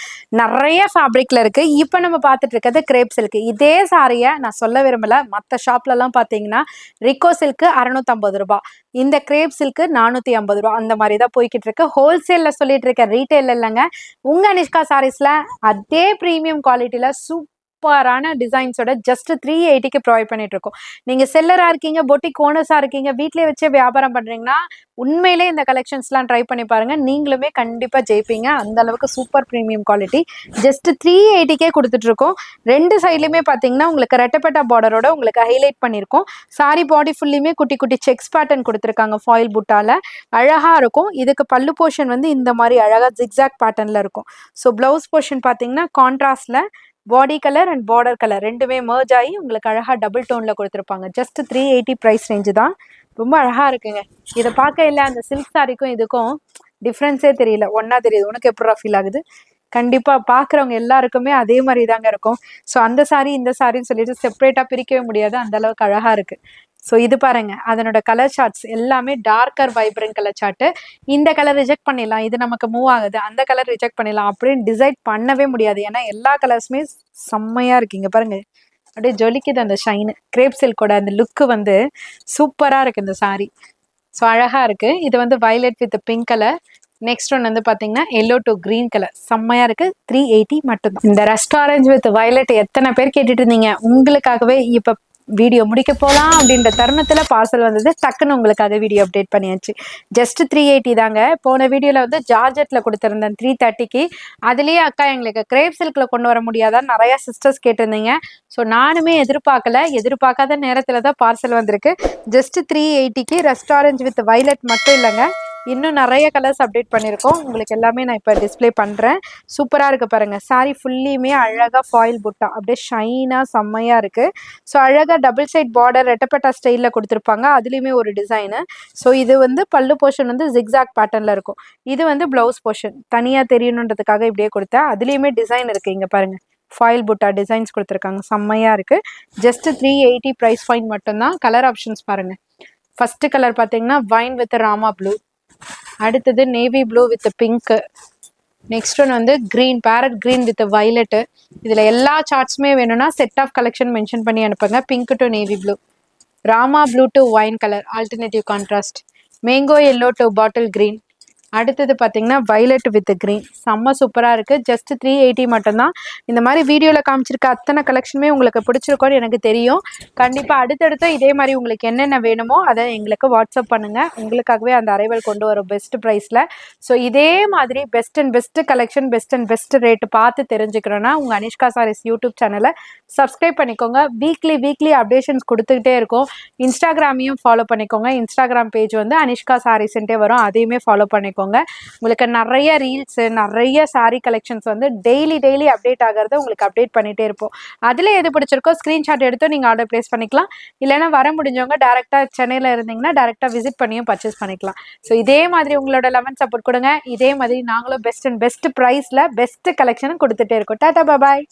நிறைய ஃபேப்ரிக்ல இருக்கு. இப்ப நம்ம பார்த்துட்டு இருக்கிறது கிரேப் சில்க். இதே சாரியை நான் சொல்ல விரும்பல, மற்ற ஷாப்ல எல்லாம் பாத்தீங்கன்னா ரிக்கோ சில்க் 650 ரூபாய், இந்த கிரேப் சில்க் 450 ரூபாய், அந்த மாதிரி தான் போய்கிட்டு இருக்கு. ஹோல்சேல்ல சொல்லிட்டு இருக்க, ரீட்டைல் இல்லைங்க. உங்க அனிஷ்கா சாரீஸ்ல அதே பிரீமியம் குவாலிட்டியில சூப்பரான டிசைன்ஸோட ஜஸ்ட் 380க்கு ப்ரொவைட் பண்ணிட்டு இருக்கோம். நீங்க செல்லரா இருக்கீங்க, பொட்டிக் ஓனர்ஸா இருக்கீங்க, வீட்லயே வச்சு வியாபாரம் பண்றீங்கன்னா உண்மையிலே இந்த கலெக்ஷன்ஸ்லாம் ட்ரை பண்ணி பாருங்க. நீங்களுமே கண்டிப்பா ஜெயிப்பீங்க. அந்த அளவுக்கு சூப்பர் பிரீமியம் குவாலிட்டி. ஜஸ்ட் 380க்கே கொடுத்துட்டு இருக்கோம். ரெண்டு சைட்லயுமே பாத்தீங்கன்னா உங்களுக்கு ரெட்டப்பட்டா பார்டரோட உங்களுக்கு ஹைலைட் பண்ணிருக்கோம். சாரி பாடி ஃபுல்லுமே குட்டி குட்டி செக்ஸ் பேட்டர்ன் கொடுத்துருக்காங்க ஃபாயில் புட்டால. அழகா இருக்கும். இதுக்கு பல்லு போர்ஷன் வந்து இந்த மாதிரி அழகா ஜிக்ஸாக் பேட்டர்ன்ல இருக்கும். ஸோ பிளவுஸ் போர்ஷன் பார்த்தீங்கன்னா கான்ட்ராஸ்ட்ல body colour and border colour ரெண்டுமே மர்ஜ் ஆகி உங்களுக்கு அழகா டபுள் டோன்ல கொடுத்துருப்பாங்க. ஜஸ்ட் 380 ப்ரைஸ் ரேஞ்சு தான். ரொம்ப அழகா இருக்குங்க. இதை பார்க்க இல்லை அந்த சில்க் சாரிக்கும் இதுக்கும் டிஃப்ரென்ஸே தெரியல, ஒன்னா தெரியுது. உனக்கு எப்படா ஃபீல் ஆகுது? கண்டிப்பா பாக்குறவங்க எல்லாருக்குமே அதே மாதிரி தாங்க இருக்கும். ஸோ அந்த சாரி இந்த சாரின்னு சொல்லிட்டு செப்பரேட்டா பிரிக்கவே முடியாது, அந்த அளவுக்கு அழகா இருக்கு. ஸோ இது பாருங்க அதனோட கலர் சார்ட்ஸ் எல்லாமே டார்க்கர் வைப்ரண்ட் கலர் சார்ட்டு. இந்த கலர் ரிஜெக்ட் பண்ணிடலாம், இது நமக்கு மூவ் ஆகுது, அந்த கலர் ரிஜெக்ட் பண்ணிடலாம் அப்படின்னு டிசைட் பண்ணவே முடியாது. ஏன்னா எல்லா கலர்ஸுமே செம்மையா இருக்கு. இங்க பாருங்க அப்படியே ஜொலிக்குது அந்த ஷைனு. கிரேப் சில்கோட அந்த லுக்கு வந்து சூப்பரா இருக்கு இந்த சாரி. ஸோ அழகா இருக்கு. இது வந்து violet with pink colour. Next one வந்து பாத்தீங்கன்னா எல்லோ டு கிரீன் கலர். செம்மையா இருக்கு. 380 மட்டும்தான். இந்த ரஸ்ட் ஆரஞ்சு வித் வயலட் எத்தனை பேர் கேட்டுட்டு இருந்தீங்க, உங்களுக்காகவே இப்ப வீடியோ முடிக்க போலாம் அப்படின்ற தருணத்துல பார்சல் வந்தது. டக்குன்னு உங்களுக்காக வீடியோ அப்டேட் பண்ணியாச்சு. ஜஸ்ட் 380 தாங்க. போன வீடியோல வந்து ஜார்ஜெட்ல கொடுத்திருந்தேன் 330க்கு. அதுலயே அக்கா எங்களுக்கு கிரேப் சில்க்ல கொண்டு வர முடியாதான்னு நிறைய சிஸ்டர்ஸ் கேட்டிருந்தீங்க. ஸோ நானுமே எதிர்பார்க்காத நேரத்துல தான் பார்சல் வந்திருக்கு. ஜஸ்ட் 380க்கு ரஸ்ட் ஆரஞ்சு வித் வயலட் மட்டும் இல்லைங்க, இன்னும் நிறைய கலர்ஸ் அப்டேட் பண்ணியிருக்கோம். உங்களுக்கு எல்லாமே நான் இப்போ டிஸ்பிளே பண்ணுறேன். சூப்பராக இருக்குது பாருங்கள். சாரீ ஃபுல்லியுமே அழகாக ஃபாயில் புட்டா அப்படியே ஷைனாக செம்மையாக இருக்குது. ஸோ அழகாக டபுள் சைட் பார்டர் ரெட்டப்பட்டா ஸ்டைலில் கொடுத்துருப்பாங்க. அதுலேயுமே ஒரு டிசைனு. ஸோ இது வந்து பல்லு போர்ஷன் வந்து ஜிக்ஸாக் பேட்டர்னில் இருக்கும். இது வந்து ப்ளவுஸ் போர்ஷன் தனியாக தெரியணுன்றதுக்காக இப்படியே கொடுத்தேன். அதுலேயுமே டிசைன் இருக்குது. இங்கே பாருங்கள், ஃபாயில் புட்டா டிசைன்ஸ் கொடுத்துருக்காங்க. செம்மையாக இருக்குது. ஜஸ்ட் 380 ப்ரைஸ் பாயிண்ட் மட்டும்தான். கலர் ஆப்ஷன்ஸ் பாருங்கள். ஃபஸ்ட்டு கலர் பார்த்தீங்கன்னா வைன் வித் ராமா ப்ளூ, அடுத்தது navy blue with pink, next one வந்து green, parrot green with violet. இதில் எல்லா சார்ட்ஸுமே வேணும்னா செட் ஆஃப் கலெக்ஷன் மென்ஷன் பண்ணி அனுப்புங்க. Pink to navy blue, Rama blue to wine colour alternative contrast, mango yellow to bottle green, அடுத்தது பார்த்தீங்கன்னா violet with green. செம்ம சூப்பராக இருக்குது. ஜஸ்ட் 380 மட்டும்தான். இந்த மாதிரி வீடியோவில் காமிச்சிருக்க அத்தனை கலெக்ஷனுமே உங்களுக்கு பிடிச்சிருக்கோன்னு எனக்கு தெரியும். கண்டிப்பாக அடுத்தடுத்து இதே மாதிரி உங்களுக்கு என்னென்ன வேணுமோ அதை எங்களுக்கு வாட்ஸ்அப் பண்ணுங்கள். உங்களுக்காகவே அந்த அரைவல் கொண்டு வரும் பெஸ்ட் ப்ரைஸில். ஸோ இதே மாதிரி best and best collection, best and best rate பார்த்து தெரிஞ்சுக்கிறோன்னா உங்கள் அனிஷ்கா சாரீஸ் யூடியூப் சேனலை சப்ஸ்கிரைப் பண்ணிக்கோங்க. வீக்லி அப்டேஷன்ஸ் கொடுத்துக்கிட்டே இருக்கும். இன்ஸ்டாகிராமையும் ஃபாலோ பண்ணிக்கோங்க. இன்ஸ்டாகிராம் பேஜ் வந்து அனிஷ்கா சாரீஸ்ன்ட்டே வரும், அதையுமே ஃபாலோ பண்ணிக்கோங்க. உங்களுக்கு நிறைய ரீல்ஸ், நிறைய சாரீ கலெக்ஷன்ஸ் வந்து டெய்லி அப்டேட் ஆகிறது உங்களுக்கு அப்டேட் பண்ணிட்டே இருப்போம். அதில் எது பிடிச்சிருக்கோ ஸ்க்ரீன்ஷாட் எடுத்து நீங்கள் ஆர்டர் பிளேஸ் பண்ணிக்கலாம். இல்லைனா வர முடிஞ்சவங்க டேரெக்டாக சென்னையில் இருந்தீங்கன்னா டேரெக்டாக விசிட் பண்ணியும் பர்ச்சேஸ் பண்ணிக்கலாம். ஸோ இதே மாதிரி உங்களோட லெவன் சப்போர்ட் கொடுங்க. இதே மாதிரி நாங்களும் பெஸ்ட் அண்ட் பெஸ்ட் ப்ரைஸில் பெஸ்ட் கலெக்ஷன் கொடுத்துட்டே இருக்கோம். டாடா பாய்.